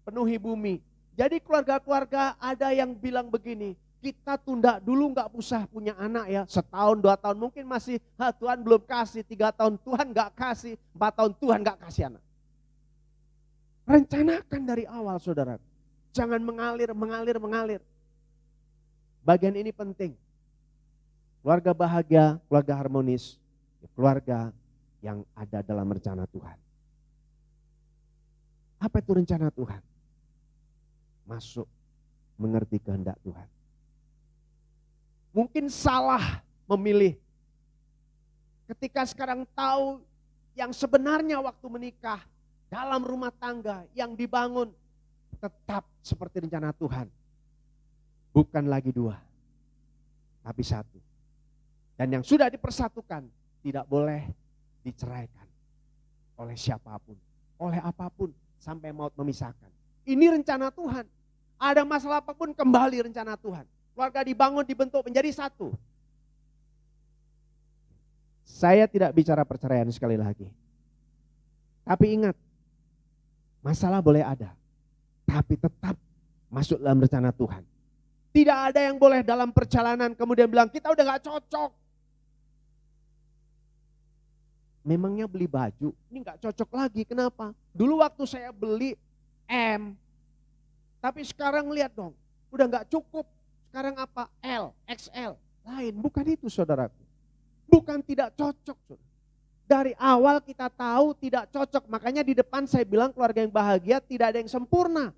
penuhi bumi. Jadi keluarga-keluarga ada yang bilang begini, kita tunda dulu nggak usah punya anak ya, setahun 2 tahun mungkin masih, Tuhan belum kasih, 3 tahun Tuhan nggak kasih, 4 tahun Tuhan nggak kasih anak. Rencanakan dari awal saudara, jangan mengalir. Bagian ini penting. Keluarga bahagia, keluarga harmonis, keluarga yang ada dalam rencana Tuhan. Apa itu rencana Tuhan? Masuk mengerti kehendak Tuhan. Mungkin salah memilih. Ketika sekarang tahu yang sebenarnya waktu menikah dalam rumah tangga yang dibangun tetap seperti rencana Tuhan. Bukan lagi 2, tapi 1. Dan yang sudah dipersatukan tidak boleh diceraikan oleh siapapun, oleh apapun sampai maut memisahkan. Ini rencana Tuhan. Ada masalah apapun kembali rencana Tuhan. Keluarga dibangun, dibentuk menjadi 1. Saya tidak bicara perceraian sekali lagi. Tapi ingat, masalah boleh ada, tapi tetap masuk dalam rencana Tuhan. Tidak ada yang boleh dalam perjalanan kemudian bilang kita udah gak cocok. Memangnya beli baju, ini gak cocok lagi, kenapa? Dulu waktu saya beli M, tapi sekarang lihat dong, udah gak cukup. Sekarang apa? L, XL, lain. Bukan itu saudaraku. Bukan tidak cocok. Saudara. Dari awal kita tahu tidak cocok. Makanya di depan saya bilang keluarga yang bahagia tidak ada yang sempurna.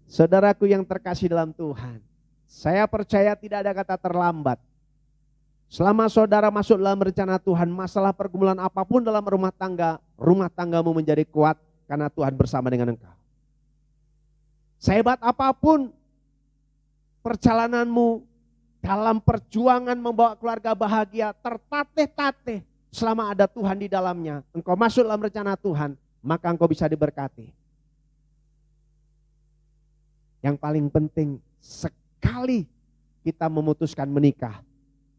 Saudaraku yang terkasih dalam Tuhan. Saya percaya tidak ada kata terlambat. Selama saudara masuk dalam rencana Tuhan, masalah pergumulan apapun dalam rumah tanggamu menjadi kuat karena Tuhan bersama dengan engkau. Sehebat apapun perjalananmu dalam perjuangan membawa keluarga bahagia, tertatih-tatih selama ada Tuhan di dalamnya, engkau masuk dalam rencana Tuhan, maka engkau bisa diberkati. Yang paling penting, sekali kita memutuskan menikah,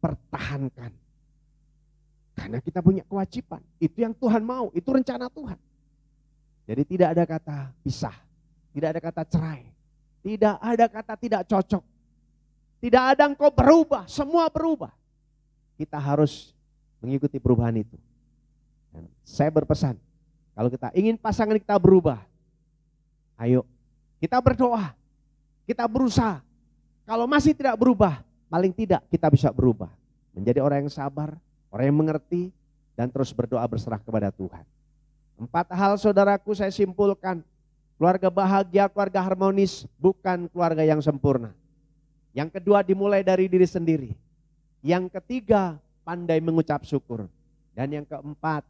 pertahankan. Karena kita punya kewajiban, itu yang Tuhan mau, itu rencana Tuhan. Jadi tidak ada kata pisah. Tidak ada kata cerai. Tidak ada kata tidak cocok. Tidak ada engkau berubah. Semua berubah. Kita harus mengikuti perubahan itu. Dan saya berpesan. Kalau kita ingin pasangan kita berubah. Ayo. Kita berdoa. Kita berusaha. Kalau masih tidak berubah. Paling tidak kita bisa berubah. Menjadi orang yang sabar. Orang yang mengerti. Dan terus berdoa berserah kepada Tuhan. 4 hal saudaraku saya simpulkan. Keluarga bahagia, keluarga harmonis, bukan keluarga yang sempurna. Yang kedua dimulai dari diri sendiri. Yang ketiga pandai mengucap syukur. Dan yang keempat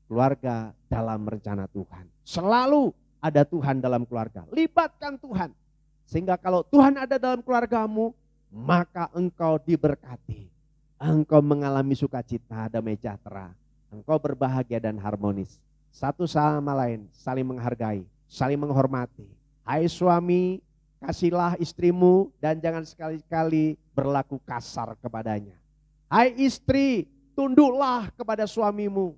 keluarga dalam rencana Tuhan. Selalu ada Tuhan dalam keluarga. Libatkan Tuhan. Sehingga kalau Tuhan ada dalam keluargamu, maka engkau diberkati. Engkau mengalami sukacita, damai sejahtera. Engkau berbahagia dan harmonis. Satu sama lain saling menghargai. Saling menghormati. Hai suami, kasihlah istrimu dan jangan sekali-kali berlaku kasar kepadanya. Hai istri, tunduklah kepada suamimu.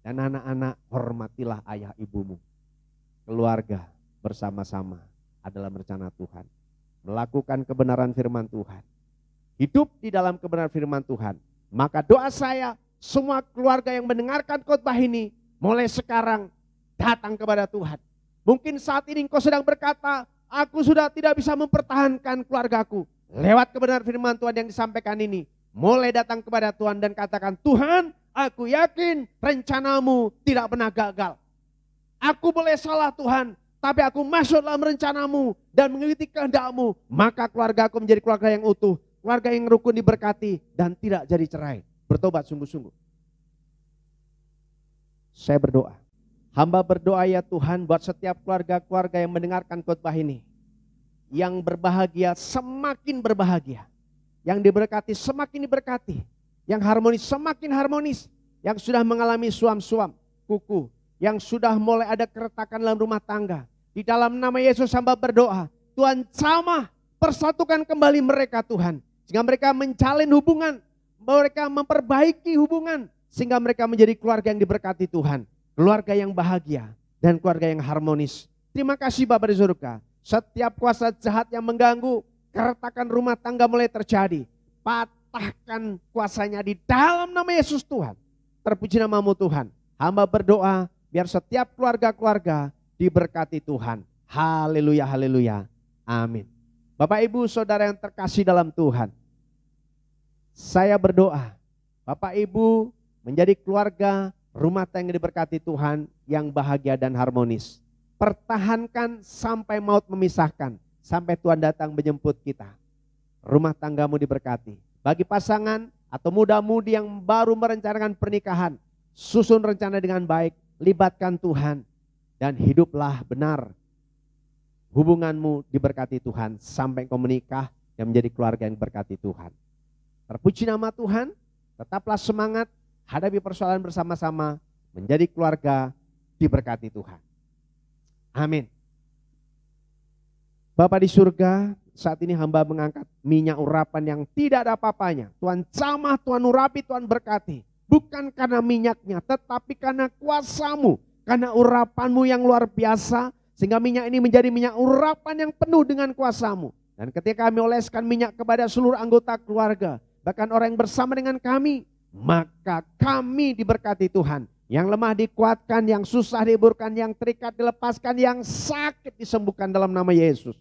Dan anak-anak, hormatilah ayah ibumu. Keluarga bersama-sama adalah rencana Tuhan. Melakukan kebenaran firman Tuhan. Hidup di dalam kebenaran firman Tuhan. Maka doa saya, semua keluarga yang mendengarkan khotbah ini, mulai sekarang datang kepada Tuhan. Mungkin saat ini engkau sedang berkata, aku sudah tidak bisa mempertahankan keluargaku. Lewat kebenaran firman Tuhan yang disampaikan ini, mulai datang kepada Tuhan dan katakan, Tuhan, aku yakin rencanamu tidak pernah gagal. Aku boleh salah Tuhan, tapi aku masuk dalam rencanamu dan mengikuti kehendakmu. Maka keluargaku menjadi keluarga yang utuh, keluarga yang rukun diberkati dan tidak jadi cerai. Bertobat sungguh-sungguh. Saya berdoa. Hamba berdoa ya Tuhan buat setiap keluarga-keluarga yang mendengarkan khotbah ini. Yang berbahagia semakin berbahagia. Yang diberkati semakin diberkati. Yang harmonis semakin harmonis. Yang sudah mengalami suam-suam, kuku. Yang sudah mulai ada keretakan dalam rumah tangga. Di dalam nama Yesus hamba berdoa. Tuhan jamah persatukan kembali mereka Tuhan. Sehingga mereka menjalin hubungan, mereka memperbaiki hubungan, sehingga mereka menjadi keluarga yang diberkati Tuhan. Keluarga yang bahagia dan keluarga yang harmonis. Terima kasih Bapa di surga. Setiap kuasa jahat yang mengganggu, keretakan rumah tangga mulai terjadi. Patahkan kuasanya di dalam nama Yesus Tuhan. Terpuji namamu Tuhan. Hamba berdoa biar setiap keluarga-keluarga diberkati Tuhan. Haleluya, haleluya. Amin. Bapak Ibu Saudara yang terkasih dalam Tuhan. Saya berdoa Bapak Ibu menjadi keluarga rumah tangga yang diberkati Tuhan yang bahagia dan harmonis. Pertahankan sampai maut memisahkan. Sampai Tuhan datang menjemput kita. Rumah tanggamu diberkati. Bagi pasangan atau muda-mudi yang baru merencanakan pernikahan, susun rencana dengan baik, libatkan Tuhan, dan hiduplah benar. Hubunganmu diberkati Tuhan sampai kau menikah dan menjadi keluarga yang diberkati Tuhan. Terpuji nama Tuhan, tetaplah semangat, hadapi persoalan bersama-sama, menjadi keluarga diberkati Tuhan. Amin. Bapa di surga, saat ini hamba mengangkat minyak urapan yang tidak ada apa-apanya. Tuhan jamah, Tuhan urapi, Tuhan berkati. Bukan karena minyaknya, tetapi karena kuasamu, karena urapanmu yang luar biasa, sehingga minyak ini menjadi minyak urapan yang penuh dengan kuasamu. Dan ketika kami oleskan minyak kepada seluruh anggota keluarga, bahkan orang yang bersama dengan kami, maka kami diberkati Tuhan. Yang lemah dikuatkan, yang susah dihiburkan, yang terikat dilepaskan, yang sakit disembuhkan dalam nama Yesus.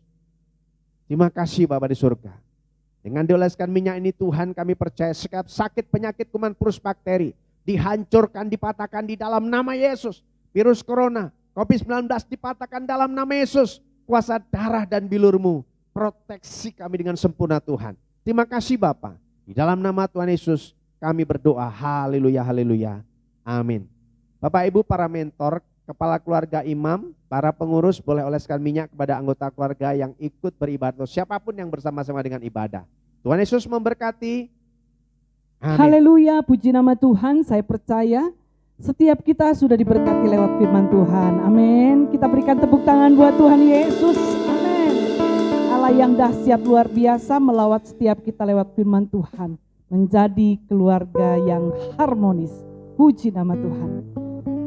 Terima kasih Bapa di surga. Dengan dioleskan minyak ini Tuhan, kami percaya setiap sakit, penyakit, kuman, virus, bakteri dihancurkan, dipatahkan di dalam nama Yesus. Virus corona, COVID-19 dipatahkan dalam nama Yesus. Kuasa darah dan bilurmu, proteksi kami dengan sempurna Tuhan. Terima kasih Bapa. Di dalam nama Tuhan Yesus kami berdoa. Haleluya, haleluya. Amin. Bapak Ibu para mentor, kepala keluarga imam, para pengurus boleh oleskan minyak kepada anggota keluarga yang ikut beribadah. Siapapun yang bersama-sama dengan ibadah. Tuhan Yesus memberkati. Amin. Haleluya, puji nama Tuhan. Saya percaya setiap kita sudah diberkati lewat firman Tuhan. Amin. Kita berikan tepuk tangan buat Tuhan Yesus. Amin. Allah yang dahsyat luar biasa melawat setiap kita lewat firman Tuhan. Menjadi keluarga yang harmonis. Puji nama Tuhan.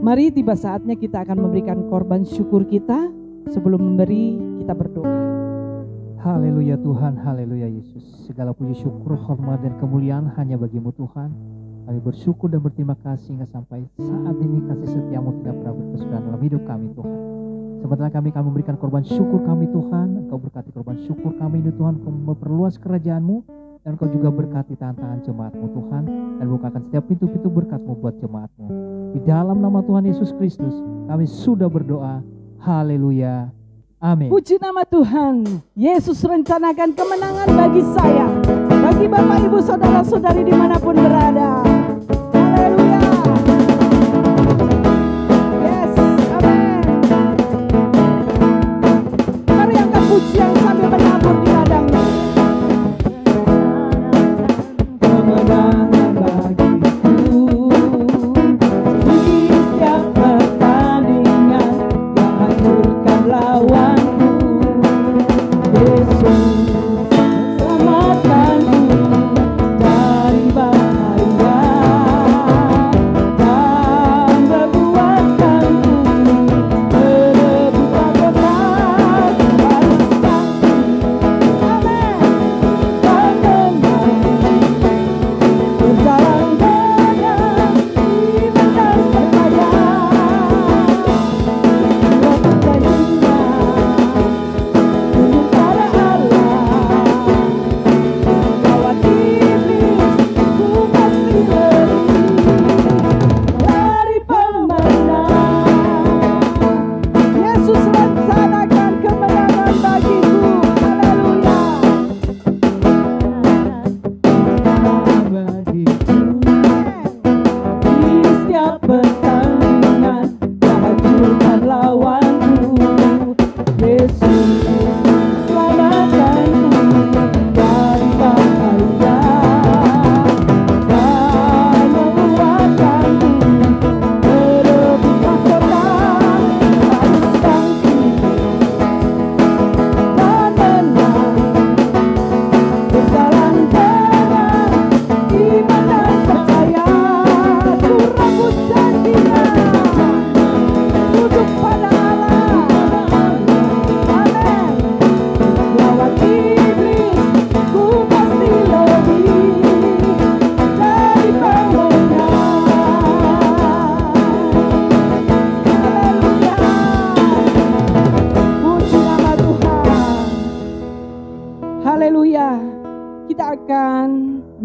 Mari tiba saatnya kita akan memberikan korban syukur kita. Sebelum memberi, kita berdoa. Haleluya Tuhan, haleluya Yesus. Segala puji syukur, hormat dan kemuliaan hanya bagimu Tuhan. Kami bersyukur dan berterima kasih hingga sampai saat ini kasih setiamu tidak pernah berkesudahan dalam hidup kami Tuhan. Sebentar kami akan memberikan korban syukur kami Tuhan. Engkau berkati korban syukur kami ini Tuhan. Engkau memperluas kerajaan-Mu. Dan Engkau juga berkati tantangan jemaat-Mu Tuhan. Dan bukakan setiap pintu-pintu berkat-Mu buat jemaat-Mu. Di dalam nama Tuhan Yesus Kristus kami sudah berdoa. Haleluya. Amin. Puji nama Tuhan. Yesus rencanakan kemenangan bagi saya, bagi Bapak Ibu Saudara-saudari dimanapun berada. Haleluya. Yes, amin. Mari angkat pujian sambil menabur di ladangnya. Kemenangan bagiku di setiap pertandingan yang hancurkan lawanku. Yesus selamatkanku dari bahaya.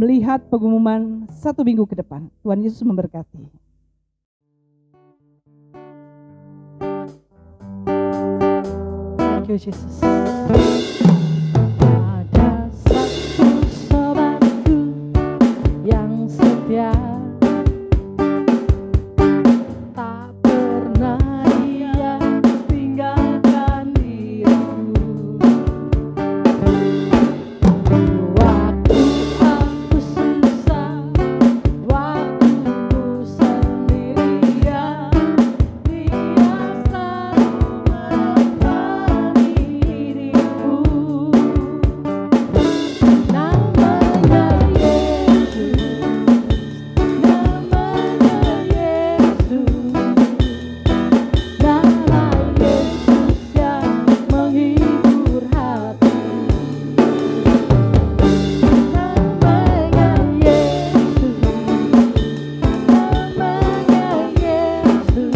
melihat pengumuman 1 minggu ke depan. Tuhan Yesus memberkati. Thank you, Jesus. Ada satu sobatku yang setia, tak pernah dia tinggalkan diriku. Waktu aku susah, waktu ku sendirian, dia selalu menemani hidupku. Namanya Yesus, namanya Yesus, nama Yesus yang menghibur hati. Namanya Yesus, namanya Yesus,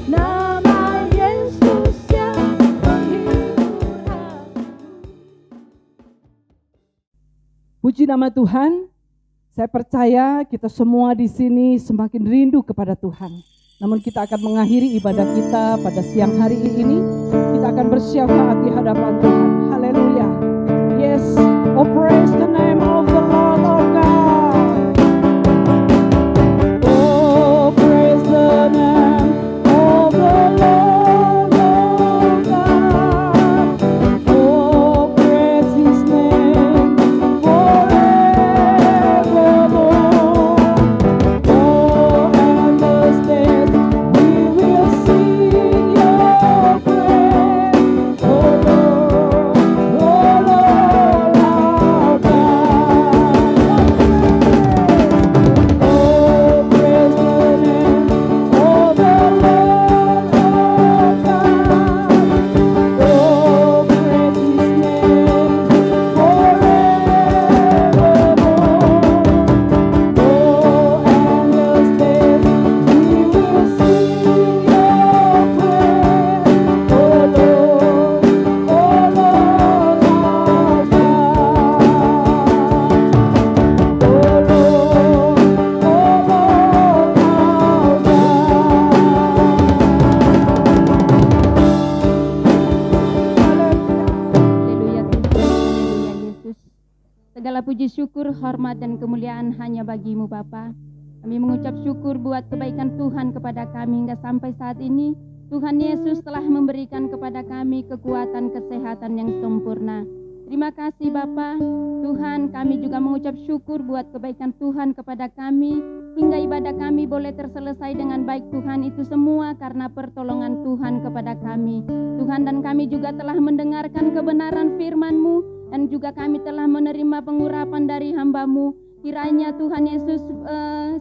nama Yesus yang menghibur hati. Puji nama Tuhan. Saya percaya kita semua di sini semakin rindu kepada Tuhan. Namun kita akan mengakhiri ibadah kita pada siang hari ini. Kita akan bersyafaat di hadapan Tuhan. Haleluya. Yes, oh praise the name of the Lord our God. Oh praise the name of the Lord our God. Oh praise His name forevermore. Oh endless days we will sing Your praise. Oh Lord our God. Oh praise the name of the Lord our God. Oh praise His name forevermore. Oh endless days we will sing Your praise. Oh Lord our God. Haleluya Tuhan, haleluya Yesus. Segala puji syukur, hormat dan kemuliaan hanya bagi-Mu Bapa. Kami mengucap syukur buat kebaikan Tuhan kepada kami hingga sampai saat ini. Tuhan Yesus telah memberikan kepada kami kekuatan kesehatan yang sempurna. Terima kasih Bapa. Tuhan, kami juga mengucap syukur buat kebaikan Tuhan kepada kami hingga ibadah kami boleh terselesai dengan baik. Tuhan, itu semua karena pertolongan Tuhan kepada kami. Tuhan, dan kami juga telah mendengarkan kebenaran firman-Mu dan juga kami telah menerima pengurapan dari hamba-Mu. Kiranya Tuhan Yesus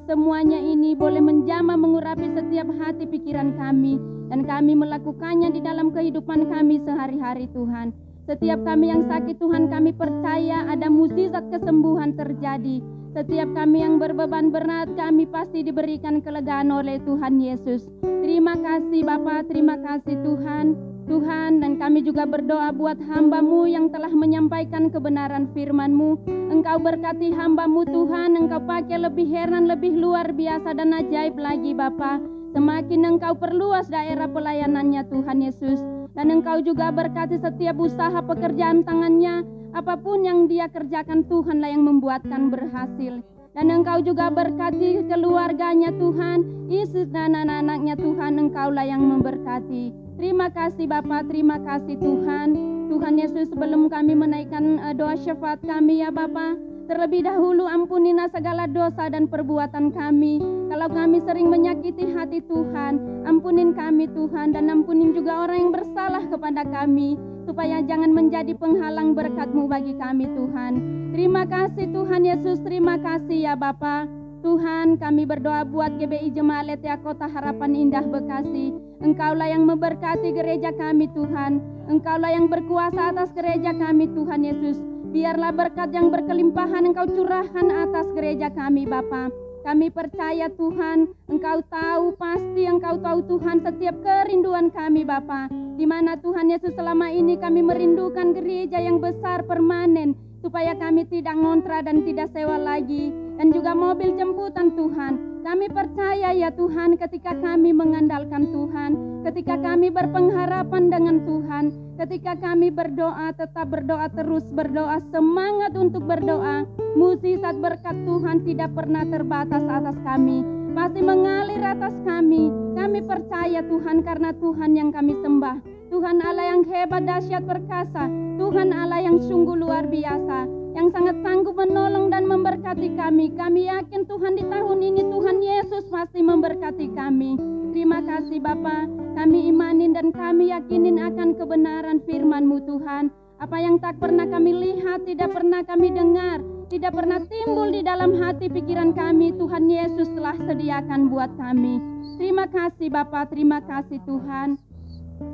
semuanya ini boleh menjamah mengurapi setiap hati pikiran kami dan kami melakukannya di dalam kehidupan kami sehari-hari Tuhan. Setiap kami yang sakit Tuhan, kami percaya ada mukjizat kesembuhan terjadi. Setiap kami yang berbeban berat, kami pasti diberikan kelegaan oleh Tuhan Yesus. Terima kasih Bapa, terima kasih Tuhan. Tuhan, dan kami juga berdoa buat hamba-Mu yang telah menyampaikan kebenaran firman-Mu. Engkau berkati hamba-Mu Tuhan, Engkau pakai lebih heran, lebih luar biasa dan ajaib lagi Bapa. Semakin Engkau perluas daerah pelayanannya Tuhan Yesus. Dan Engkau juga berkati setiap usaha pekerjaan tangannya. Apapun yang dia kerjakan Tuhanlah yang membuatkan berhasil. Dan Engkau juga berkati keluarganya Tuhan, istri dan anak-anaknya Tuhan, Engkaulah yang memberkati. Terima kasih Bapa, terima kasih Tuhan. Tuhan Yesus, sebelum kami menaikkan doa syafaat kami ya Bapa, terlebih dahulu ampunilah segala dosa dan perbuatan kami. Kalau kami sering menyakiti hati Tuhan, ampunin kami Tuhan, dan ampunin juga orang yang bersalah kepada kami, supaya jangan menjadi penghalang berkat-Mu bagi kami Tuhan. Terima kasih Tuhan Yesus, terima kasih ya Bapa. Tuhan, kami berdoa buat GBI Jemaat Aletheia Kota Harapan Indah Bekasi. Engkaulah yang memberkati gereja kami Tuhan. Engkaulah yang berkuasa atas gereja kami Tuhan Yesus. Biarlah berkat yang berkelimpahan Engkau curahkan atas gereja kami Bapa. Kami percaya Tuhan, Engkau tahu, pasti Engkau tahu Tuhan setiap kerinduan kami Bapa. Di mana Tuhan Yesus selama ini kami merindukan gereja yang besar permanen, supaya kami tidak ngontrak dan tidak sewa lagi, dan juga mobil jemputan Tuhan. Kami percaya ya Tuhan, ketika kami mengandalkan Tuhan, ketika kami berpengharapan dengan Tuhan, ketika kami berdoa, tetap berdoa, terus berdoa, semangat untuk berdoa, mukjizat berkat Tuhan tidak pernah terbatas atas kami, pasti mengalir atas kami. Kami percaya Tuhan, karena Tuhan yang kami sembah, Tuhan Allah yang hebat, dahsyat, perkasa, Tuhan Allah yang sungguh luar biasa, yang sangat sanggup menolong dan memberkati kami. Kami yakin Tuhan di tahun ini Tuhan Yesus pasti memberkati kami. Terima kasih Bapa, kami imanin dan kami yakinin akan kebenaran firman-Mu Tuhan. Apa yang tak pernah kami lihat, tidak pernah kami dengar, tidak pernah timbul di dalam hati pikiran kami, Tuhan Yesus telah sediakan buat kami. Terima kasih Bapa, terima kasih Tuhan.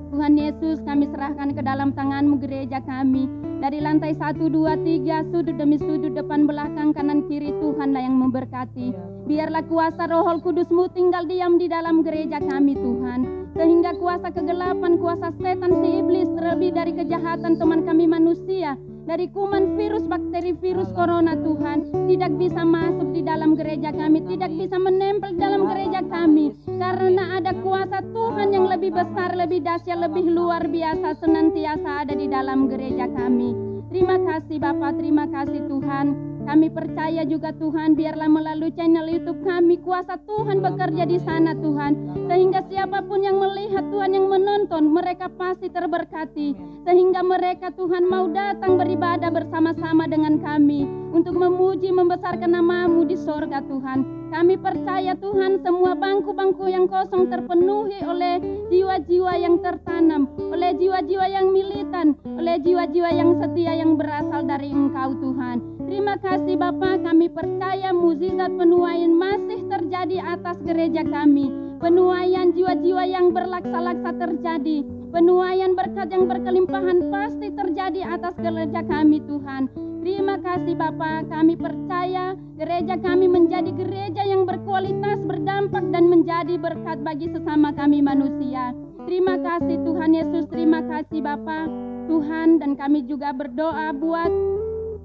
Tuhan Yesus, kami serahkan ke dalam tangan-Mu gereja kami. Dari lantai 1, 2, 3, sudut demi sudut, depan, belakang, kanan, kiri, Tuhanlah yang memberkati. Biarlah kuasa Roh Kudus-Mu tinggal diam di dalam gereja kami Tuhan. Sehingga kuasa kegelapan, kuasa setan, si iblis, terlebih dari kejahatan teman kami manusia, dari kuman, virus, bakteri, virus corona Tuhan, tidak bisa masuk di dalam gereja kami, tidak bisa menempel di dalam gereja kami, karena ada kuasa Tuhan yang lebih besar, lebih dahsyat, lebih luar biasa senantiasa ada di dalam gereja kami. Terima kasih Bapa, terima kasih Tuhan. Kami percaya juga Tuhan, biarlah melalui channel YouTube kami, kuasa Tuhan bekerja di sana Tuhan, sehingga siapapun yang melihat Tuhan, yang menonton, mereka pasti terberkati, sehingga mereka Tuhan mau datang beribadah bersama-sama dengan kami untuk memuji, membesarkan nama-Mu di sorga Tuhan. Kami percaya Tuhan, semua bangku-bangku yang kosong terpenuhi oleh jiwa-jiwa yang tertanam, oleh jiwa-jiwa yang militan, oleh jiwa-jiwa yang setia yang berasal dari Engkau Tuhan. Terima kasih Bapa, kami percaya mukjizat penuaian masih terjadi atas gereja kami. Penuaian jiwa-jiwa yang berlaksa-laksa terjadi. Penuaian berkat yang berkelimpahan pasti terjadi atas gereja kami Tuhan. Terima kasih Bapa, kami percaya gereja kami menjadi gereja yang berkualitas, berdampak dan menjadi berkat bagi sesama kami manusia. Terima kasih Tuhan Yesus, terima kasih Bapa Tuhan, dan kami juga berdoa buat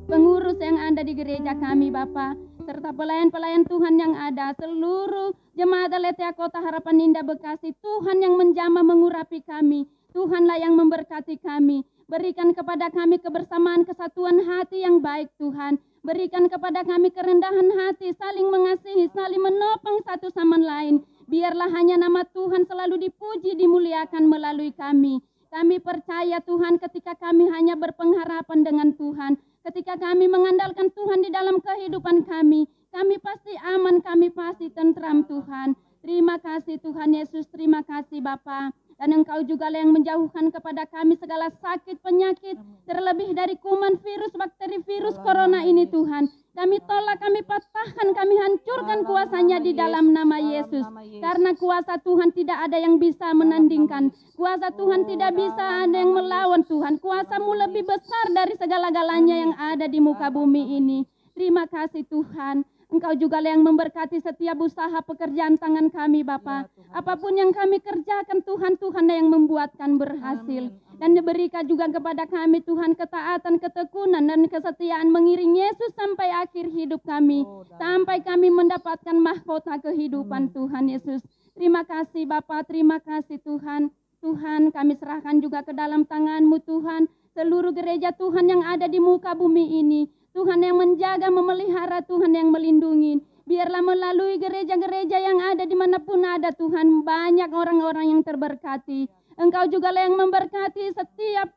pengurus yang ada di gereja kami Bapa, serta pelayan-pelayan Tuhan yang ada, seluruh jemaat Aletheia Kota Harapan Indah Bekasi, Tuhan yang menjamah mengurapi kami, Tuhanlah yang memberkati kami. Berikan kepada kami kebersamaan, kesatuan hati yang baik Tuhan. Berikan kepada kami kerendahan hati, saling mengasihi, saling menopang satu sama lain. Biarlah hanya nama Tuhan selalu dipuji, dimuliakan melalui kami. Kami percaya Tuhan, ketika kami hanya berpengharapan dengan Tuhan, ketika kami mengandalkan Tuhan di dalam kehidupan kami pasti aman, kami pasti tentram Tuhan. Terima kasih Tuhan Yesus, terima kasih Bapa. Dan Engkau juga yang menjauhkan kepada kami segala sakit, penyakit, terlebih dari kuman, virus, bakteri, virus corona ini Tuhan. Kami tolak, kami patahkan, kami hancurkan kuasanya di dalam nama Yesus. Karena kuasa Tuhan tidak ada yang bisa menandingkan. Kuasa Tuhan tidak bisa ada yang melawan Tuhan. Kuasa-Mu lebih besar dari segala-galanya yang ada di muka bumi ini. Terima kasih Tuhan. Engkau juga yang memberkati setiap usaha pekerjaan tangan kami Bapa. Apapun yang kami kerjakan Tuhan, Tuhan yang membuatkan berhasil. Dan diberikan juga kepada kami Tuhan ketaatan, ketekunan dan kesetiaan mengiring Yesus sampai akhir hidup kami. Sampai kami mendapatkan mahkota kehidupan Tuhan Yesus. Terima kasih Bapa, terima kasih Tuhan. Tuhan, kami serahkan juga ke dalam tangan-Mu Tuhan, seluruh gereja Tuhan yang ada di muka bumi ini. Tuhan yang menjaga, memelihara, Tuhan yang melindungi. Biarlah melalui gereja-gereja yang ada dimanapun ada Tuhan, banyak orang-orang yang terberkati. Engkau juga yang memberkati setiap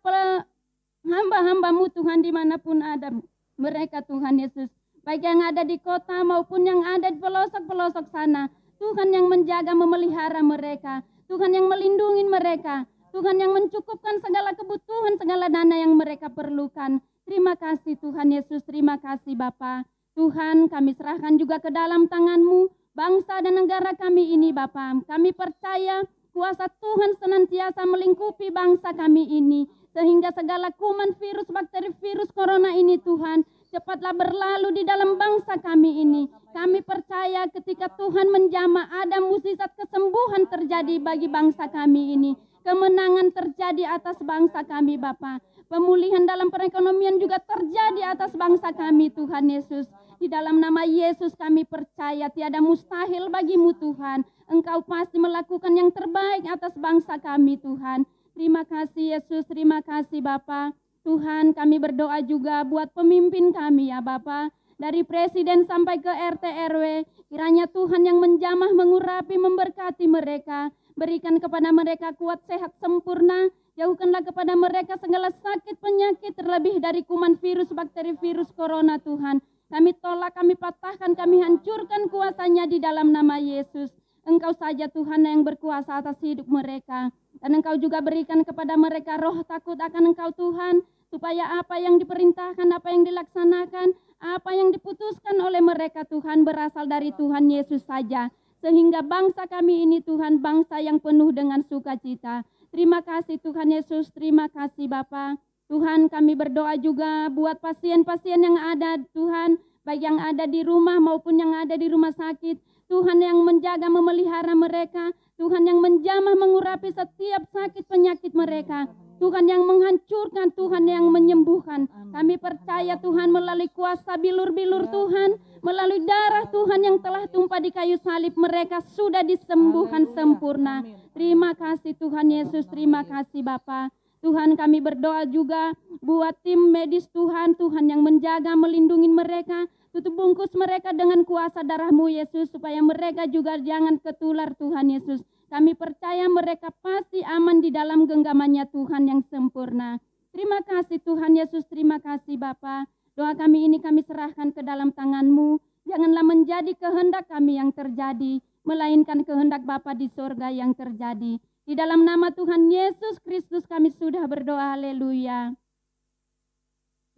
hamba-hamba-Mu Tuhan dimanapun ada mereka Tuhan Yesus. Baik yang ada di kota maupun yang ada di pelosok-pelosok sana. Tuhan yang menjaga, memelihara mereka. Tuhan yang melindungi mereka. Tuhan yang mencukupkan segala kebutuhan, segala dana yang mereka perlukan. Terima kasih Tuhan Yesus, terima kasih Bapa. Tuhan, kami serahkan juga ke dalam tangan-Mu bangsa dan negara kami ini Bapa. Kami percaya Kuasa Tuhan senantiasa melingkupi bangsa kami ini, sehingga segala kuman, virus, bakteri, virus corona ini Tuhan, cepatlah berlalu di dalam bangsa kami ini. Kami percaya ketika Tuhan menjamah, ada mukjizat kesembuhan terjadi bagi bangsa kami ini. Kemenangan terjadi atas bangsa kami Bapa. Pemulihan dalam perekonomian juga terjadi atas bangsa kami Tuhan Yesus. Di dalam nama Yesus kami percaya tiada mustahil bagimu Tuhan. Engkau pasti melakukan yang terbaik atas bangsa kami Tuhan. Terima kasih Yesus, terima kasih Bapa. Tuhan, kami berdoa juga buat pemimpin kami ya Bapa. Dari presiden sampai ke RT RW, kiranya Tuhan yang menjamah, mengurapi, memberkati mereka. Berikan kepada mereka kuat, sehat, sempurna. Jauhkanlah kepada mereka segala sakit, penyakit, terlebih dari kuman, virus, bakteri, virus corona Tuhan. Kami tolak, kami patahkan, kami hancurkan kuasanya di dalam nama Yesus. Engkau saja Tuhan yang berkuasa atas hidup mereka. Dan Engkau juga berikan kepada mereka roh takut akan Engkau Tuhan. Supaya apa yang diperintahkan, apa yang dilaksanakan, apa yang diputuskan oleh mereka Tuhan berasal dari Tuhan Yesus saja. Sehingga bangsa kami ini Tuhan, bangsa yang penuh dengan sukacita. Terima kasih Tuhan Yesus, terima kasih Bapa. Tuhan, kami berdoa juga buat pasien-pasien yang ada Tuhan, baik yang ada di rumah maupun yang ada di rumah sakit. Tuhan yang menjaga, memelihara mereka. Tuhan yang menjamah, mengurapi setiap sakit penyakit mereka. Tuhan yang menghancurkan, Tuhan yang menyembuhkan. Kami percaya Tuhan melalui kuasa bilur-bilur Tuhan, melalui darah Tuhan yang telah tumpah di kayu salib, mereka sudah disembuhkan sempurna. Terima kasih Tuhan Yesus, terima kasih Bapa. Tuhan, kami berdoa juga buat tim medis Tuhan, Tuhan yang menjaga, melindungi mereka. Tutup bungkus mereka dengan kuasa darah-Mu Yesus, supaya mereka juga jangan ketular Tuhan Yesus. Kami percaya mereka pasti aman di dalam genggamannya Tuhan yang sempurna. Terima kasih Tuhan Yesus, terima kasih Bapa. Doa kami ini kami serahkan ke dalam tangan-Mu. Janganlah menjadi kehendak kami yang terjadi, melainkan kehendak Bapa di sorga yang terjadi. Di dalam nama Tuhan Yesus Kristus kami sudah berdoa, haleluya.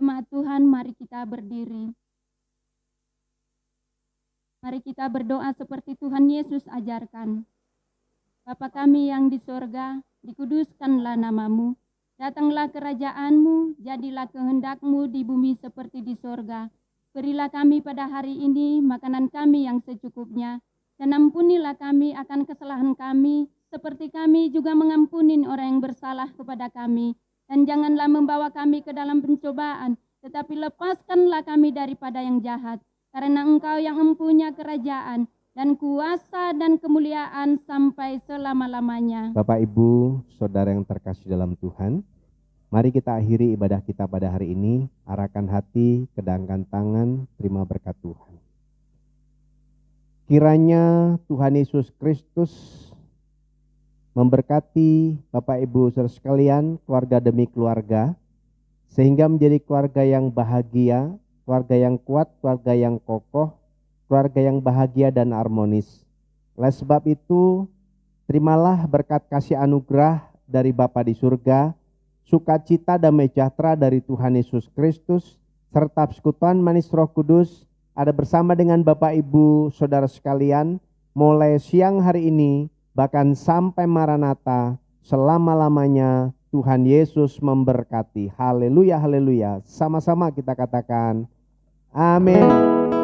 Jemaat Tuhan, mari kita berdiri. Mari kita berdoa seperti Tuhan Yesus ajarkan. Bapa kami yang di sorga, dikuduskanlah nama-Mu. Datanglah kerajaan-Mu, jadilah kehendak-Mu di bumi seperti di sorga. Berilah kami pada hari ini makanan kami yang secukupnya. Dan ampunilah kami akan kesalahan kami, seperti kami juga mengampuni orang yang bersalah kepada kami. Dan janganlah membawa kami ke dalam pencobaan, tetapi lepaskanlah kami daripada yang jahat. Karena Engkau yang mempunyai kerajaan dan kuasa dan kemuliaan sampai selama-lamanya. Bapak, Ibu, Saudara yang terkasih dalam Tuhan, mari kita akhiri ibadah kita pada hari ini. Arahkan hati, kedangkan tangan, terima berkat Tuhan. Kiranya Tuhan Yesus Kristus memberkati Bapak Ibu saudara sekalian, keluarga demi keluarga, sehingga menjadi keluarga yang bahagia, keluarga yang kuat, keluarga yang kokoh, keluarga yang bahagia dan harmonis. Oleh sebab itu, terimalah berkat kasih anugerah dari Bapa di surga, sukacita damai sejahtera dari Tuhan Yesus Kristus, serta persekutuan manis Roh Kudus ada bersama dengan Bapak Ibu saudara sekalian, mulai siang hari ini, bahkan sampai Maranatha, selama-lamanya Tuhan Yesus memberkati. Haleluya, haleluya. Sama-sama kita katakan, amin.